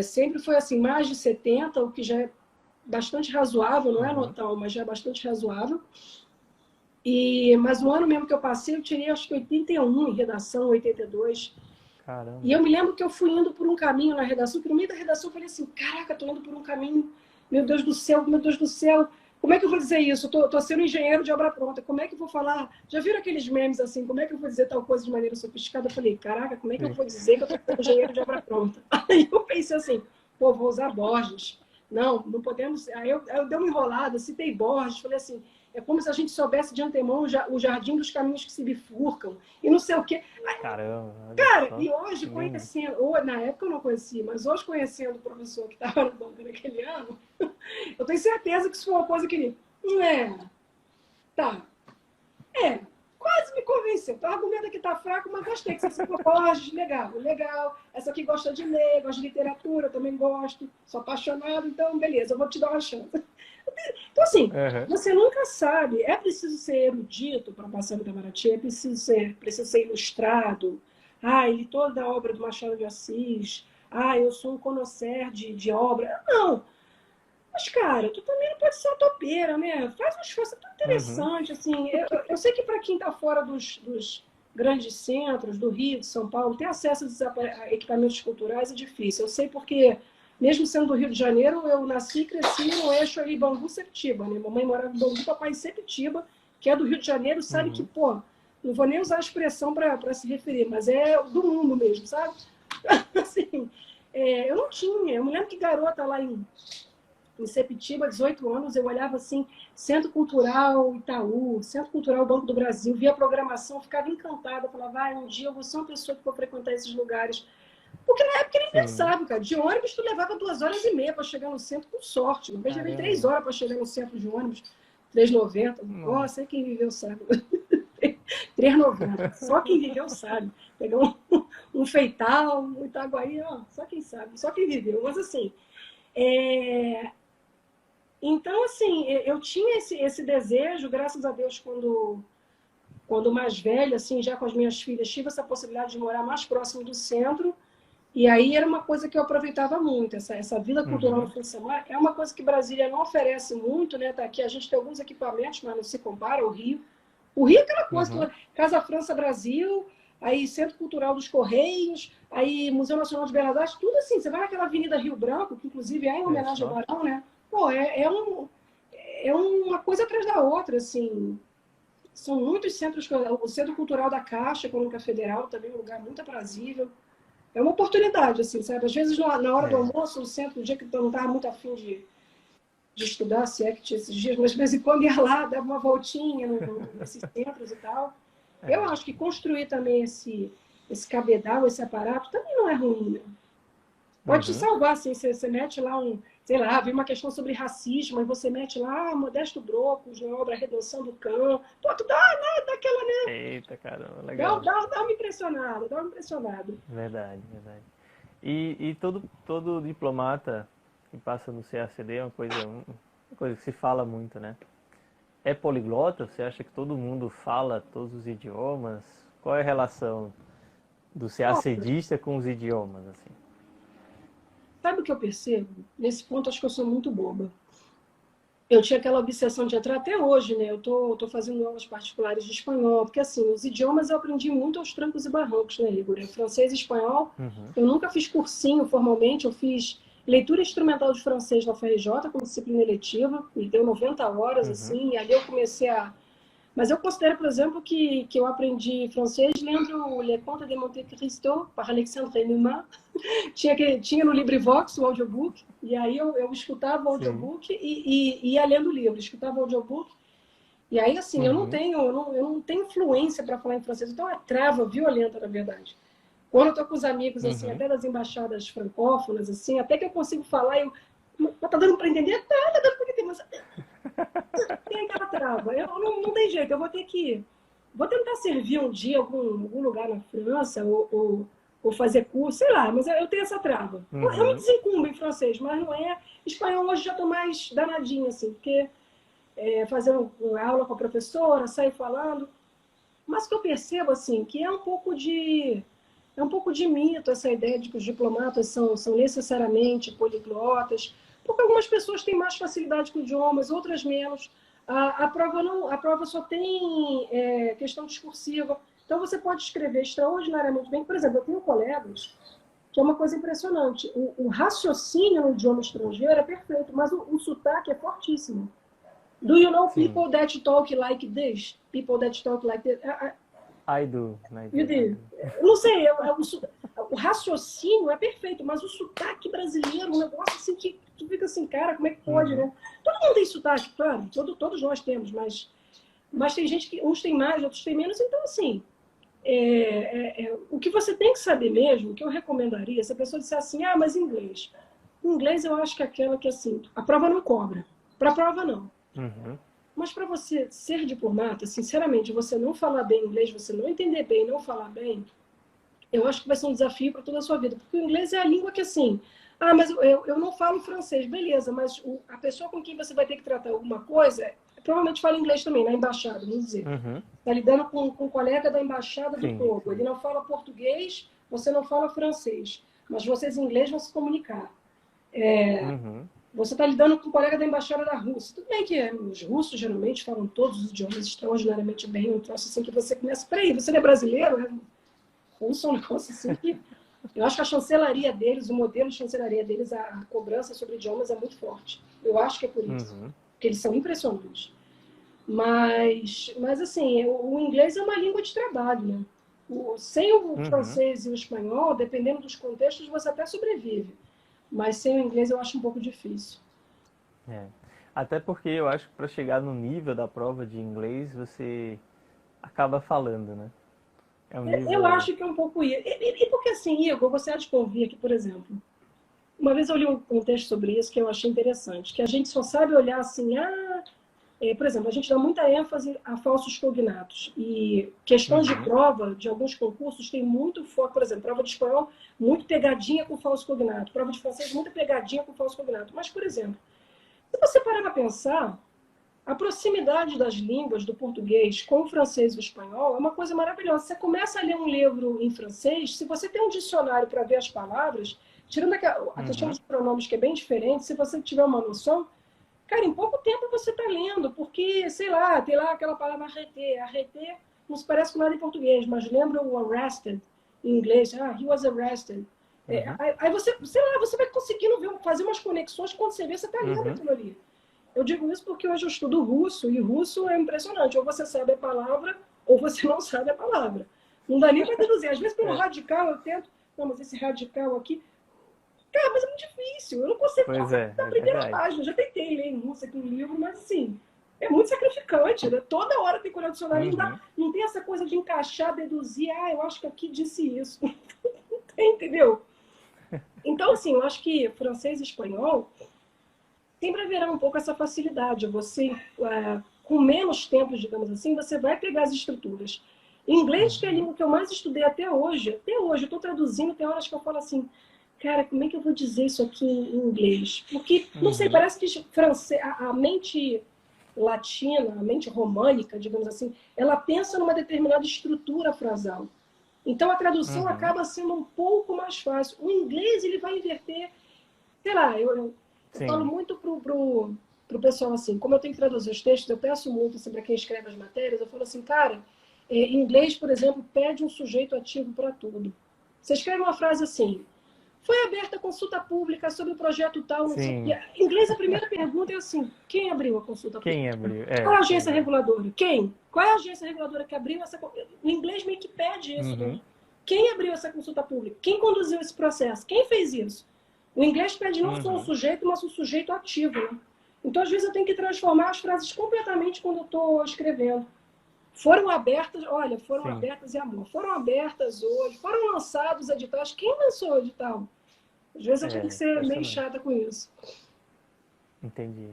sempre foi assim, mais de 70, o que já é bastante razoável, não é Uhum. notão, mas já é bastante razoável. Mas o ano mesmo que eu passei, eu tirei acho que 81 em redação, 82. E Caramba. eu me lembro que eu fui indo por um caminho na redação, que no meio da redação eu falei assim, caraca, tô indo por um caminho, meu Deus do céu, como é que eu vou dizer isso? Tô sendo engenheiro de obra pronta, como é que eu vou falar? Já viram aqueles memes assim, como é que eu vou dizer tal coisa de maneira sofisticada? Eu falei, caraca, como é que eu Sim. vou dizer que eu tô sendo engenheiro de obra pronta? Aí eu pensei assim, pô, vou usar Borges. Não podemos... Aí eu dei uma enrolada, citei Borges, falei assim, é como se a gente soubesse de antemão o jardim dos caminhos que se bifurcam, e não sei o quê. Caramba, olha Cara, só. e hoje Lindo. conhecendo, ou na época eu não conhecia, mas hoje conhecendo o professor que estava no banco naquele ano, eu tenho certeza que isso foi uma coisa que ele, tá, quase me convenceu. O argumento aqui tá fraco, mas gostei que você citou Borges, legal, legal. Essa aqui gosta de ler, gosta de literatura, eu também gosto, sou apaixonado, então beleza, eu vou te dar uma chance. Então, assim, Uhum. você nunca sabe. É preciso ser erudito para passar no Itamaraty, é preciso ser ilustrado. Ah, ele toda a obra do Machado de Assis. Ah, eu sou um conhecer de obra. Não, mas, cara, tu também não pode ser uma topeira, né? Faz um esforço, é tão Uhum. interessante, assim. Eu sei que para quem está fora dos grandes centros, do Rio, de São Paulo, ter acesso a equipamentos culturais é difícil. Eu sei porque, mesmo sendo do Rio de Janeiro, eu nasci e cresci no eixo ali Bangu-Septiba, né? Mamãe morava em Bangu, papai em Septiba, que é do Rio de Janeiro, sabe que, Uhum. pô, não vou nem usar a expressão para se referir, mas é do mundo mesmo, sabe? Assim, eu não tinha. Eu me lembro que garota lá em Septiba, 18 anos, eu olhava assim, Centro Cultural Itaú, Centro Cultural Banco do Brasil, via a programação, ficava encantada, falava, um dia eu vou ser uma pessoa que vou frequentar esses lugares. Porque na época nem Sim. pensava, cara. De ônibus tu levava 2 horas e meia para chegar no centro com sorte. Uma vez levei três Caramba. horas para chegar no centro de ônibus, 3,90. Nossa. Nossa, é quem viveu sabe. 3,90. Só quem viveu sabe. Pegar um Feital, um Itaguaí, ó, só quem sabe, só quem viveu. Mas assim, então, assim, eu tinha esse desejo, graças a Deus, quando mais velha, assim, já com as minhas filhas, tive essa possibilidade de morar mais próximo do centro, e aí era uma coisa que eu aproveitava muito, essa vida cultural no Uhum. fim de semana, é uma coisa que Brasília não oferece muito, né, tá aqui, a gente tem alguns equipamentos, mas não se compara ao Rio. O Rio é aquela coisa, Uhum. Casa França Brasil, aí Centro Cultural dos Correios, aí Museu Nacional de Belas Artes, tudo assim. Você vai naquela Avenida Rio Branco, que inclusive é em homenagem ao Barão, né? Pô, é uma coisa atrás da outra, assim. São muitos centros, o Centro Cultural da Caixa Econômica Federal também é um lugar muito aprazível. É uma oportunidade, assim, sabe? Às vezes, na hora do almoço, no centro, no dia que eu não estava muito afim de estudar, se é que tinha esses dias, mas de vez em quando ia lá, dava uma voltinha nesses centros e tal. Eu acho que construir também esse cabedal, esse aparato, também não é ruim, né? Pode te salvar, assim, você mete lá sei lá, vem uma questão sobre racismo, aí você mete lá Modesto Brocos, na obra Redenção do Cão. Pô, tu dá aquela, né? Eita, caramba, legal. Dá uma impressionada, dá uma impressionada. Verdade, verdade. E todo diplomata que passa no CACD é uma coisa que se fala muito, né? É poliglota? Você acha que todo mundo fala todos os idiomas? Qual é a relação do CACDista com os idiomas, assim? Sabe o que eu percebo? Nesse ponto, acho que eu sou muito boba. Eu tinha aquela obsessão de entrar até hoje, né? Eu tô fazendo aulas particulares de espanhol, porque, assim, os idiomas eu aprendi muito aos trancos e barrancos, né, Igor? Francês e espanhol, eu nunca fiz cursinho formalmente, eu fiz leitura instrumental de francês na FRJ, como disciplina eletiva, me deu 90 horas, assim, e ali eu comecei a... Mas eu considero, por exemplo, que eu aprendi francês lendo Le Conte de Monte Cristo, par Alexandre Dumas. Tinha no LibriVox o audiobook, e aí eu escutava o audiobook e ia lendo o livro, escutava o audiobook. E aí, assim, eu não tenho fluência para falar em francês, então é trava violenta, na verdade. Quando eu estou com os amigos, assim, até das embaixadas francófonas, assim, até que eu consigo falar, tá dando para entender? Tá dando para entender, mas tem aquela trava. Não tem jeito, eu vou tentar servir um dia algum lugar na França, ou fazer curso, sei lá, mas eu tenho essa trava. Eu me desencumbo em francês, mas não é. Espanhol hoje já estou mais danadinha, assim, porque fazer uma aula com a professora, sair falando. Mas que eu percebo, assim, que é um pouco de mito essa ideia de que os diplomatas são necessariamente poliglotas, porque algumas pessoas têm mais facilidade com idiomas, outras menos. A prova só tem questão discursiva. Então, você pode escrever extraordinariamente bem. Por exemplo, eu tenho colegas que é uma coisa impressionante. O raciocínio no idioma estrangeiro é perfeito, mas o sotaque é fortíssimo. Do you know people that talk like this? People that talk like this? I do. You do. Não sei, o raciocínio é perfeito, mas o sotaque brasileiro, um negócio assim que tu fica assim, cara, como é que pode, né? Todo mundo tem sotaque, claro, todos nós temos, mas tem gente que uns têm mais, outros têm menos, então assim, o que você tem que saber mesmo, o que eu recomendaria, se a pessoa disser assim, mas inglês. Inglês eu acho que é aquela que assim, a prova não cobra. Para a prova não. Mas para você ser diplomata, sinceramente, você não falar bem inglês, você não entender bem, não falar bem, eu acho que vai ser um desafio para toda a sua vida. Porque o inglês é a língua que, assim... mas eu não falo francês, beleza, mas a pessoa com quem você vai ter que tratar alguma coisa, provavelmente fala inglês também, na embaixada, vamos dizer. Está lidando com um colega da embaixada do Togo. Ele não fala português, você não fala francês. Mas vocês em inglês vão se comunicar. Você está lidando com um colega da embaixada da Rússia. Tudo bem que os russos geralmente falam todos os idiomas extraordinariamente bem, um troço assim que você começa... Peraí, você não é brasileiro? Russo é um negócio assim que... Eu acho que a chancelaria deles, o modelo de chancelaria deles, a cobrança sobre idiomas é muito forte. Eu acho que é por isso. Porque eles são impressionantes. Mas assim, o inglês é uma língua de trabalho, né? Sem o francês e o espanhol, dependendo dos contextos, você até sobrevive. Mas sem o inglês eu acho um pouco difícil. Até porque eu acho que para chegar no nível da prova de inglês, você acaba falando, né? Eu acho que é um pouco isso. E porque assim, Igor, você há de convir aqui, por exemplo, uma vez eu li um texto sobre isso que eu achei interessante, que a gente só sabe olhar assim, por exemplo, a gente dá muita ênfase a falsos cognatos. E questões de prova de alguns concursos tem muito foco, por exemplo, prova de espanhol, muito pegadinha com falso cognato. Prova de francês, muita pegadinha com falso cognato. Mas, por exemplo, se você parar para pensar, a proximidade das línguas do português com o francês e o espanhol é uma coisa maravilhosa. Você começa a ler um livro em francês, se você tem um dicionário para ver as palavras, tirando a questão dos pronomes, que é bem diferente, se você tiver uma noção, cara, em pouco tempo você está lendo, porque, sei lá, tem lá aquela palavra arrêter. Arrêter não se parece com nada em português, mas lembra o arrested em inglês. Ah, he was arrested. Aí você, sei lá, você vai conseguindo fazer umas conexões, quando você vê, você está lendo aquilo ali. Eu digo isso porque hoje eu estudo russo, e russo é impressionante. Ou você sabe a palavra, ou você não sabe a palavra. Não dá nem para traduzir. Às vezes, pelo radical, eu tento... Não, mas esse radical aqui... Cara, mas é muito difícil. Eu não consigo fazer da primeira página. Eu já tentei ler em russo aqui um livro, mas assim... É muito sacrificante, né? Toda hora tem que olhar o dicionário. Não tem essa coisa de encaixar, deduzir. Ah, eu acho que aqui disse isso. Não tem, entendeu? Então, assim, eu acho que francês e espanhol sempre haverá um pouco essa facilidade. Você, com menos tempo, digamos assim, você vai pegar as estruturas. Inglês, que é a língua que eu mais estudei até hoje, eu estou traduzindo, tem horas que eu falo assim, cara, como é que eu vou dizer isso aqui em inglês? Porque, não sei, parece que francês, a mente latina, a mente românica, digamos assim, ela pensa numa determinada estrutura frasal. Então, a tradução acaba sendo um pouco mais fácil. O inglês, ele vai inverter, sei lá, eu falo muito pro pessoal assim, como eu tenho que traduzir os textos, eu peço muito assim, para quem escreve as matérias, eu falo assim, cara, em inglês, por exemplo, pede um sujeito ativo para tudo. Você escreve uma frase assim, foi aberta a consulta pública sobre o projeto tal, não sei o quê. Em inglês, a primeira pergunta é assim, quem abriu a consulta pública? Quem abriu? Qual é a agência reguladora? Quem? Qual é a agência reguladora que abriu essa... O inglês meio que pede isso, né? Quem abriu essa consulta pública? Quem conduziu esse processo? Quem fez isso? O inglês pede não só um sujeito, mas um sujeito ativo, né? Então, às vezes, eu tenho que transformar as frases completamente quando eu estou escrevendo. Foram abertas, olha, foram abertas e amor. Foram abertas hoje, foram lançados editais. Quem lançou o edital? Às vezes eu tenho que ser meio chata com isso. Entendi.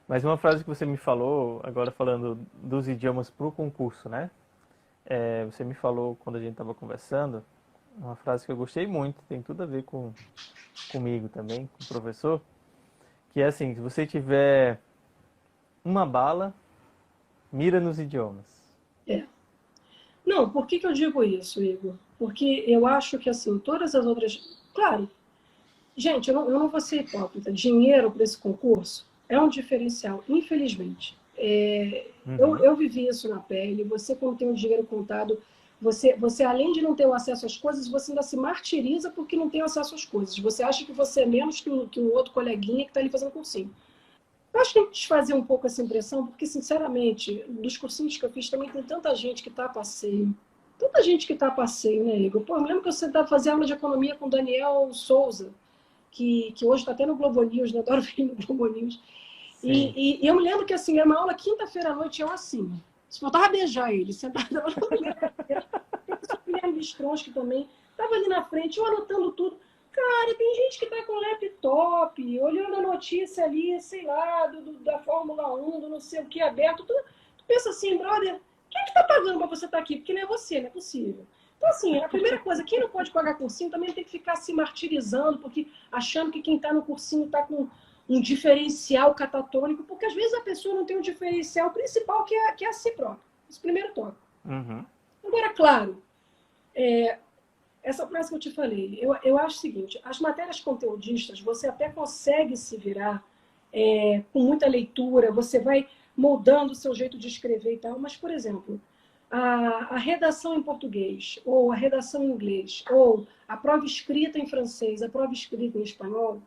Mas uma frase que você me falou, agora falando dos idiomas para o concurso, né? Você me falou quando a gente estava conversando, uma frase que eu gostei muito, tem tudo a ver comigo também, com o professor, que é assim, se você tiver uma bala, mira nos idiomas. Não, por que eu digo isso, Igor? Porque eu acho que, assim, todas as outras... Claro, gente, eu não vou ser hipócrita. Dinheiro para esse concurso é um diferencial, infelizmente. Eu vivi isso na pele. Você, quando tem o dinheiro contado, você, além de não ter o acesso às coisas, você ainda se martiriza porque não tem acesso às coisas. Você acha que você é menos que o outro coleguinha que está ali fazendo cursinho. Eu acho que tem que desfazer um pouco essa impressão, porque, sinceramente, dos cursinhos que eu fiz, também tem tanta gente que está a passeio. Tanta gente que está a passeio, né, Igor? Pô, eu me lembro que eu sentava fazer aula de economia com o Daniel Souza, que hoje está até no Globo News, né? Adoro ver no Globo News. E eu me lembro que, assim, era uma aula quinta-feira à noite, eu assim, se faltava beijar ele, sentado na primeira. Tem o Guilherme Stronski também, estava ali na frente, eu anotando tudo. Cara, tem gente que está com laptop, olhando a notícia ali, sei lá, da Fórmula 1, do não sei o que aberto. Tu pensa assim, brother, quem é que está pagando para você estar aqui? Porque não é você, não é possível. Então, assim, a primeira coisa, quem não pode pagar cursinho também tem que ficar se martirizando, porque achando que quem está no cursinho está com um diferencial catatônico, porque às vezes a pessoa não tem um diferencial principal, que é a si própria. Esse primeiro toque. Agora, claro, essa frase que eu te falei, eu acho o seguinte, as matérias conteudistas, você até consegue se virar com muita leitura, você vai moldando o seu jeito de escrever e tal, mas, por exemplo, a redação em português, ou a redação em inglês, ou a prova escrita em francês, a prova escrita em espanhol,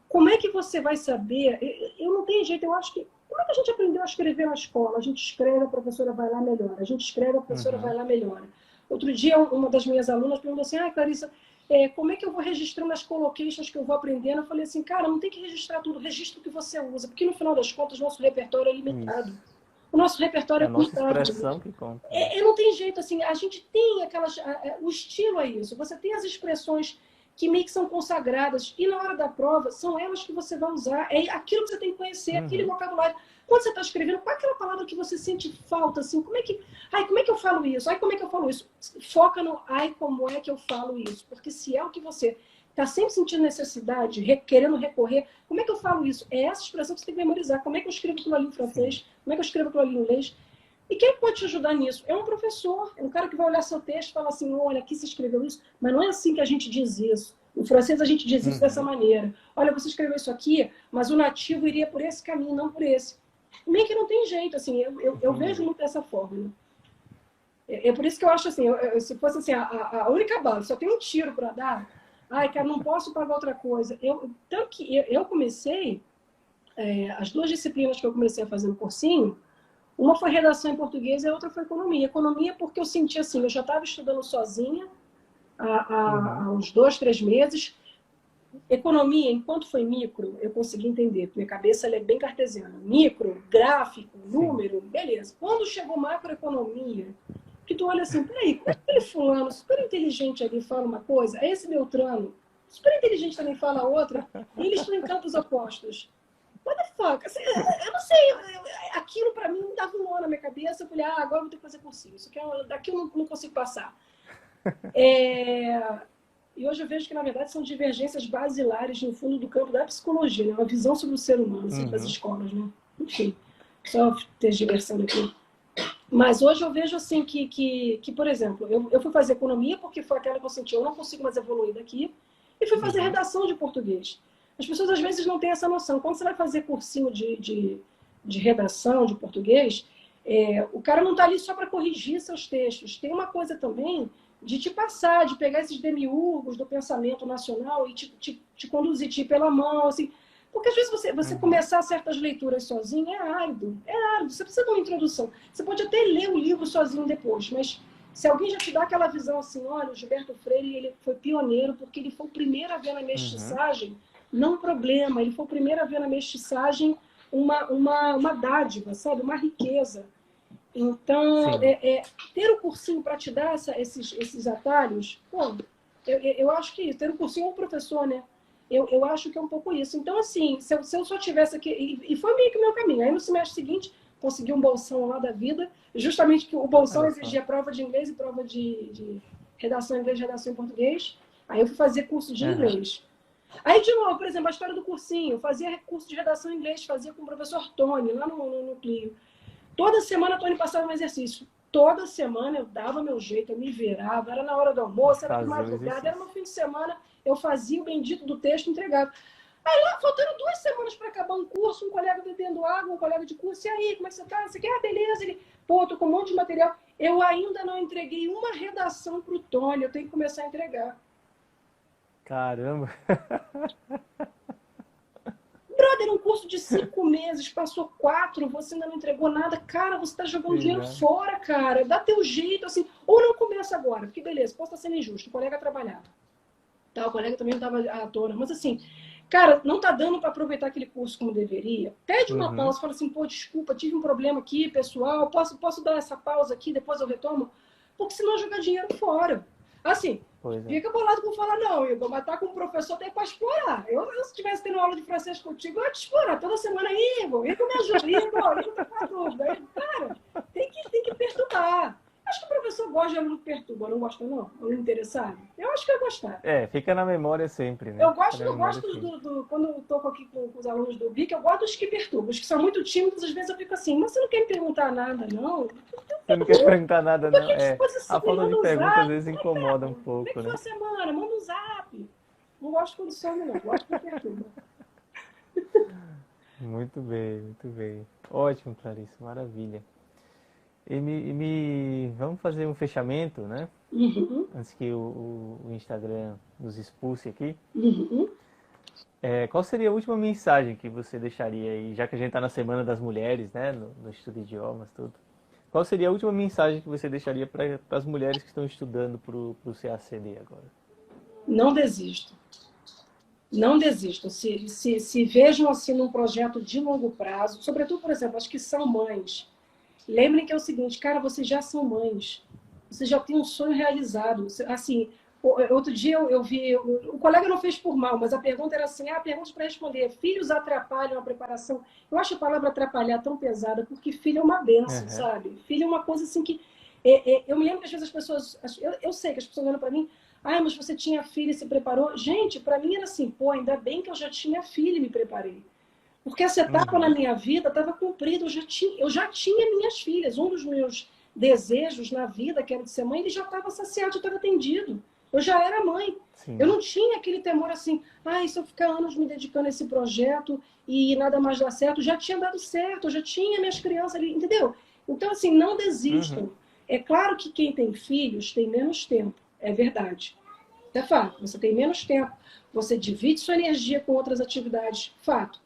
como é que você vai saber? Eu não tenho jeito, eu acho que... Como é que a gente aprendeu a escrever na escola? A gente escreve, a professora vai lá, melhora. A gente escreve, a professora vai lá, melhora. Outro dia, uma das minhas alunas perguntou assim, Clarissa, como é que eu vou registrando as collocations que eu vou aprendendo? Eu falei assim, cara, não tem que registrar tudo, registra o que você usa, porque no final das contas, nosso repertório é limitado. O nosso repertório é limitado. A nossa expressão que conta. Não tem jeito, assim, a gente tem aquelas... O estilo é isso, você tem as expressões que meio que são consagradas, e na hora da prova, são elas que você vai usar, é aquilo que você tem que conhecer, aquele vocabulário. Quando você está escrevendo, qual é aquela palavra que você sente falta, assim, como é que eu falo isso? Como é que eu falo isso? Foca no como é que eu falo isso, porque se é o que você está sempre sentindo necessidade, querendo recorrer, como é que eu falo isso? É essa expressão que você tem que memorizar, como é que eu escrevo aquilo ali em francês, como é que eu escrevo aquilo ali em inglês. E quem pode te ajudar nisso? É um professor, é um cara que vai olhar seu texto e falar assim, olha, aqui você escreveu isso, mas não é assim que a gente diz isso. Em francês a gente diz isso dessa maneira. Olha, você escreveu isso aqui, mas o nativo iria por esse caminho, não por esse. Meio que não tem jeito, assim, eu vejo muito dessa forma. É por isso que eu acho assim, se fosse assim, a única bala, só tem um tiro para dar, ai, cara, não posso pagar outra coisa. Tanto que eu comecei, as duas disciplinas que eu comecei a fazer no cursinho, uma foi redação em português e a outra foi economia. Economia porque eu senti assim, eu já estava estudando sozinha há uns 2, 3 meses. Economia, enquanto foi micro, eu consegui entender. Minha cabeça ela é bem cartesiana. Micro, gráfico, número, beleza. Quando chegou macroeconomia, que tu olha assim, peraí, como é que aquele fulano super inteligente ali fala uma coisa, esse Beltrano, super inteligente também fala outra, e eles estão em campos opostos. What the fuck? Assim, eu não sei, aquilo para mim dava um nó na minha cabeça. Eu falei, agora eu vou ter que fazer cursinho. Isso aqui daqui eu não consigo passar. E hoje eu vejo que, na verdade, são divergências basilares no fundo do campo da psicologia, né? Uma visão sobre o ser humano, assim, das escolas, né? Enfim, só ter diversão aqui. Mas hoje eu vejo, assim, que por exemplo, eu fui fazer economia porque foi aquela que eu senti, eu não consigo mais evoluir daqui, e fui fazer redação de português. As pessoas, às vezes, não têm essa noção. Quando você vai fazer cursinho de redação, de português, o cara não está ali só para corrigir seus textos. Tem uma coisa também de te passar, de pegar esses demiurgos do pensamento nacional e te conduzir pela mão, assim. Porque, às vezes, você começar certas leituras sozinho é árido. Você precisa de uma introdução. Você pode até ler o livro sozinho depois, mas se alguém já te dá aquela visão assim, olha, o Gilberto Freire ele foi pioneiro porque ele foi o primeiro a ver na mestiçagem, não problema, ele foi o primeiro a ver na mestiçagem uma dádiva, sabe? Uma riqueza. Então, ter o cursinho para te dar esses atalhos, bom, eu acho que ter o cursinho é um professor, né? Eu acho que é um pouco isso. Então, assim, se eu só tivesse aqui... E foi meio que o meu caminho. Aí, no semestre seguinte, consegui um bolsão lá da vida, justamente que o bolsão exigia prova de inglês e prova de redação em inglês e redação em português. Aí eu fui fazer curso de inglês. Aí, de novo, por exemplo, a história do cursinho. Eu fazia curso de redação em inglês, fazia com o professor Tony, lá no Clio. Toda semana a Tony passava um exercício. Toda semana eu dava meu jeito, eu me virava. Era na hora do almoço, era de madrugada, era no fim de semana. Eu fazia o bendito do texto e entregava. Aí lá, faltando 2 semanas para acabar um curso, um colega bebendo água, um colega de curso, e aí, como é que você tá? Você quer? Beleza. Ele, tô com um monte de material. Eu ainda não entreguei uma redação pro Tony, eu tenho que começar a entregar. Caramba! Brother, um curso de 5 meses, passou 4, você ainda não entregou nada. Cara, você tá jogando dinheiro fora, cara. Dá teu jeito, assim. Ou não começa agora, porque beleza, posso estar sendo injusto, o colega trabalhava. Tá, o colega também não estava à tona. Mas assim, cara, não tá dando para aproveitar aquele curso como deveria. Pede uma pausa, fala assim, pô, desculpa, tive um problema aqui, pessoal, posso dar essa pausa aqui, depois eu retomo? Porque senão jogar dinheiro fora. Assim, fica bolado por falar, não, Igor, mas tá com o professor tem para explorar. Eu, se estivesse tendo aula de francês contigo, eu ia te explorar toda semana. Igor me ajuda, Igor tá com a dúvida. Aí, cara, tem que perturbar. Acho que o professor gosta de aluno que perturba, não gosta não? Aluno interessado? Eu acho que eu gostar. Fica na memória sempre, né? Eu gosto quando eu tô aqui com os alunos do BIC, eu gosto dos que perturbam. Os que são muito tímidos, às vezes eu fico assim, mas você não quer me perguntar nada, não? Você não quer perguntar nada, não? Assim, a falta de perguntas às vezes incomoda um pouco, né? Como é que foi a semana? Manda um zap. Não gosto quando some, não. Gosto quando perturba. Muito bem, muito bem. Ótimo, Clarice, maravilha. Vamos fazer um fechamento, né? Antes que o Instagram nos expulse aqui. Qual seria a última mensagem que você deixaria aí, já que a gente está na Semana das Mulheres, né? No estudo de idiomas, tudo. Qual seria a última mensagem que você deixaria para as mulheres que estão estudando para o CACD agora? Não desistam. Não desistam. Se vejam assim num projeto de longo prazo, sobretudo, por exemplo, as que são mães. Lembrem que é o seguinte, cara, vocês já são mães. Vocês já têm um sonho realizado. Assim, outro dia eu vi... O colega não fez por mal, mas a pergunta era assim, pergunta para responder. Filhos atrapalham a preparação? Eu acho a palavra atrapalhar tão pesada, porque filho é uma bênção, sabe? Filho é uma coisa assim que... eu me lembro que às vezes as pessoas... Eu sei que as pessoas olham para mim, mas você tinha filha e se preparou. Gente, para mim era assim, ainda bem que eu já tinha filha e me preparei. Porque essa etapa na minha vida estava cumprida, eu já tinha minhas filhas. Um dos meus desejos na vida, que era de ser mãe, ele já estava saciado, já estava atendido. Eu já era mãe. Sim. Eu não tinha aquele temor assim, se eu ficar anos me dedicando a esse projeto e nada mais dar certo, já tinha dado certo, eu já tinha minhas crianças ali, entendeu? Então, assim, não desistam. É claro que quem tem filhos tem menos tempo, é verdade. É fato, você tem menos tempo, você divide sua energia com outras atividades, fato.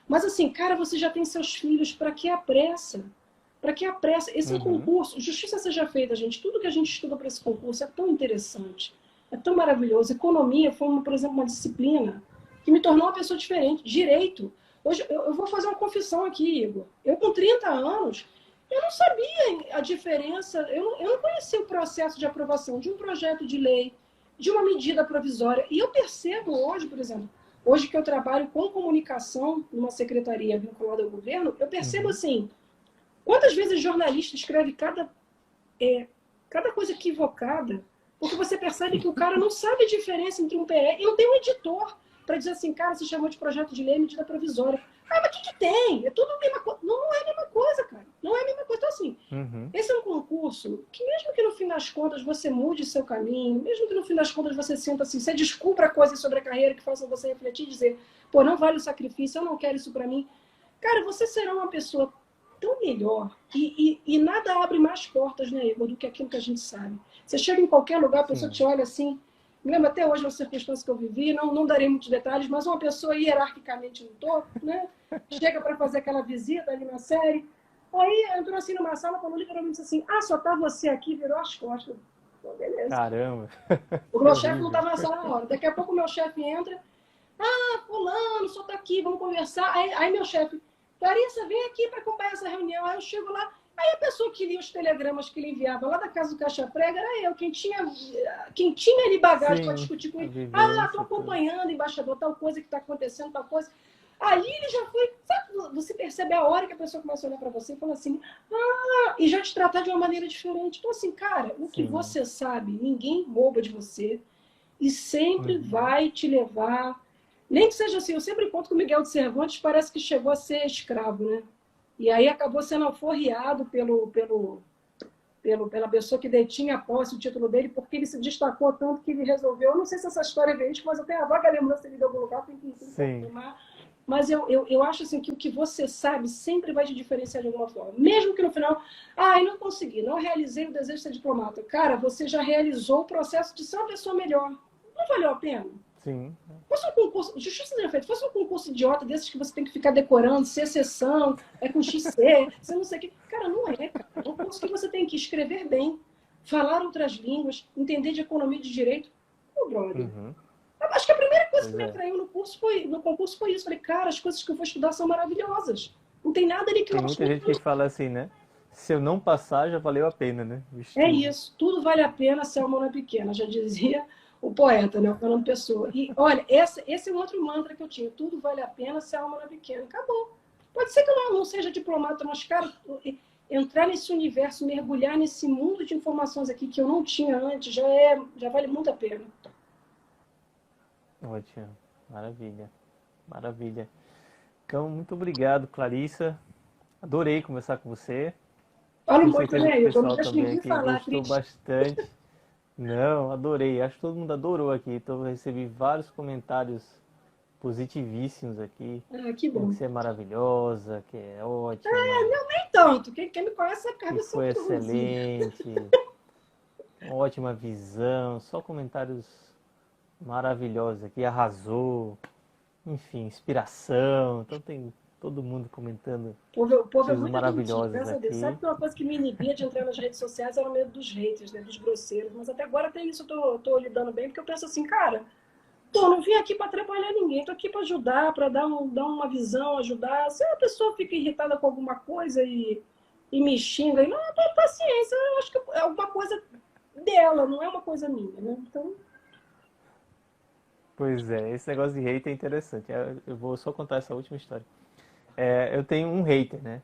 Mas assim, cara, você já tem seus filhos, para que a pressa? Para que a pressa? Esse é um Uhum. concurso, justiça seja feita, gente. Tudo que a gente estuda para esse concurso é tão interessante, é tão maravilhoso. Economia foi, por exemplo, uma disciplina que me tornou uma pessoa diferente. Direito. Hoje, eu vou fazer uma confissão aqui, Igor. Eu, com 30 anos, eu não sabia a diferença, eu não conhecia o processo de aprovação de um projeto de lei, de uma medida provisória. E eu percebo hoje, por exemplo, hoje que eu trabalho com comunicação numa secretaria vinculada ao governo, eu percebo Uhum. assim, quantas vezes jornalista escreve cada coisa equivocada, porque você percebe que o cara não sabe a diferença entre um PE e não tem um editor para dizer assim, cara, você chamou de projeto de lei medida provisória. Ah, mas o que tem? É tudo a mesma coisa. Não, não é a mesma coisa, cara. Não é a mesma coisa. Então, assim, Uhum. esse é um concurso que, mesmo que no fim das contas você mude seu caminho, mesmo que no fim das contas você sinta assim, você descubra coisas sobre a carreira que façam você refletir e dizer, pô, não vale o sacrifício, eu não quero isso para mim. Cara, você será uma pessoa tão melhor e nada abre mais portas, né, Igor, do que aquilo que a gente sabe. Você chega em qualquer lugar, a pessoa te Sim. olha assim, me lembro até hoje uma circunstância que eu vivi, não darei muitos detalhes, mas uma pessoa hierarquicamente no topo, né, chega para fazer aquela visita ali na série, aí entrou assim numa sala, quando literalmente disse assim, ah, só tá você aqui, virou as costas. Pô, beleza. Caramba, O que meu chefe não horrível. estava na sala na hora. Daqui a pouco o meu chefe entra, ah, fulano, só tá aqui, vamos conversar. Aí meu chefe, Clarissa, vem aqui para acompanhar essa reunião. Aí eu chego lá, aí a pessoa que lia os telegramas que ele enviava lá da casa do Caixa Prega era eu, quem tinha ali bagagem para Sim, discutir com a ele. Ah, estou vivência, tudo. acompanhando, embaixador, tal coisa que está acontecendo, tal coisa. Ali ele já foi, sabe, você percebe a hora que a pessoa começa a olhar para você e fala assim, ah, e já te tratar de uma maneira diferente. Então, assim, cara, o que Sim. você sabe, ninguém rouba de você e sempre Uhum. vai te levar. Nem que seja assim, eu sempre conto que o Miguel de Cervantes parece que chegou a ser escravo, né? E aí acabou sendo alforriado pela pessoa que detinha a posse, o título dele, porque ele se destacou tanto que ele resolveu. Eu não sei se essa história é verídica, mas eu tenho a vaga lembrança dele de algum lugar, tem que Sim. confirmar. Mas eu acho assim, que o que você sabe sempre vai te diferenciar de alguma forma. Mesmo que no final, ah, eu não consegui, não realizei o desejo de ser diplomata. Cara, você já realizou o processo de ser uma pessoa melhor. Não valeu a pena? Sim. Fosse um concurso, justiça seja feita, fosse um concurso idiota desses que você tem que ficar decorando, ser sessão, é com XC, você não sei o quê. Cara, não é, cara. É um curso que você tem que escrever bem, falar outras línguas, entender de economia e de direito. Ô, brother. Uhum. Eu acho que a primeira coisa que Pois me é. atraiu no concurso foi isso. Falei, cara, as coisas que eu vou estudar são maravilhosas. Não tem nada ali que eu Tem acho muita gente que fala assim, né? Se eu não passar, já valeu a pena, né? O é estudo. isso, tudo vale a pena se a alma não é pequena, já dizia o poeta, né, o Fernando Pessoa. E olha, esse é um outro mantra que eu tinha, tudo vale a pena se a alma não é pequena. Acabou. Pode ser que eu não seja diplomata, mas, cara, entrar nesse universo, mergulhar nesse mundo de informações aqui que eu não tinha antes, já vale muito a pena. Ótimo. Maravilha. Maravilha. Então, muito obrigado, Clarissa. Adorei conversar com você. Falo Tenho muito, certeza que né, o Igor? Não pessoal deixa também ninguém aqui falar, gostou Cris. bastante. Não, adorei. Acho que todo mundo adorou aqui. Então, eu recebi vários comentários positivíssimos aqui. Ah, que Dizendo que bom. você é maravilhosa, que é ótima, Nem tanto. Quem me conhece sabe que que eu sou foi muito ruimzinha. excelente, ótima visão. Só comentários maravilhosos aqui. Arrasou. Enfim, inspiração. Então, tem todo mundo comentando O povo é coisas muito gentil, maravilhosas graças a Deus. Sabe aqui. que uma coisa que me inibia de entrar nas redes sociais era o medo dos haters, né, dos grosseiros. Mas até agora até isso eu tô lidando bem, porque eu penso assim, cara, não vim aqui para atrapalhar ninguém, tô aqui para ajudar, para dar uma visão, ajudar. Se a pessoa fica irritada com alguma coisa e me xinga, não, paciência, eu acho que é alguma coisa dela, não é uma coisa minha, né? Então, Pois é, esse negócio de hater é interessante. Eu vou só contar essa última história. É, eu tenho um hater, né?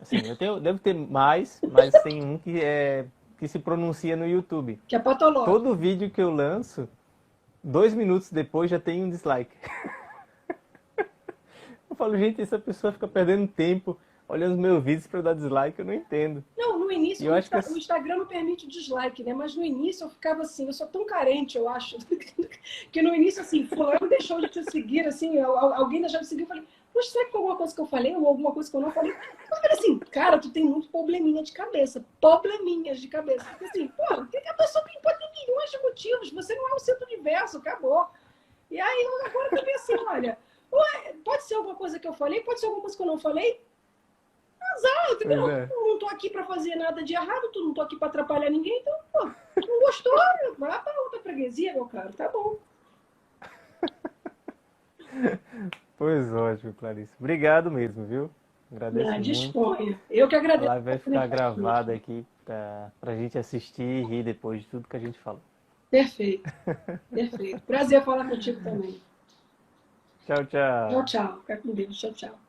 Assim, devo ter mais, mas tem um que se pronuncia no YouTube. que é patológico. Todo vídeo que eu lanço, 2 minutos depois já tem um dislike. Eu falo, gente, essa pessoa fica perdendo tempo olhando os meus vídeos para dar dislike, eu não entendo. Não, no E início, eu acho que o Instagram não permite o dislike, né? Mas no início eu ficava assim, eu sou tão carente, eu acho, que no início, assim, fulano deixou de te seguir, assim, alguém deixou de seguir, eu falei, Poxa, será que foi alguma coisa que eu falei ou alguma coisa que eu não falei? Eu falei assim, cara, tu tem muito probleminha de cabeça. Probleminhas de cabeça. Porque assim, pô, a pessoa tem pode ter milhões de motivos. Você não é o centro do universo, acabou. E aí, agora eu pensei, olha, pode ser alguma coisa que eu falei, pode ser alguma coisa que eu não falei. Azar, Pois entendeu? é. Eu não tô aqui para fazer nada de errado, tu não tô aqui para atrapalhar ninguém, então, pô, não gostou, vai para outra freguesia, meu cara, tá bom. Pois ótimo, Clarice. Obrigado mesmo, viu? Ah, Agradeço muito. disponha. Eu que A agradeço live a vai ficar oportunidade. gravada aqui pra gente assistir e rir depois de tudo que a gente falou. Perfeito, perfeito. Prazer falar contigo também. Tchau, Tchau, tchau. tchau. Fica com Deus. Tchau, tchau.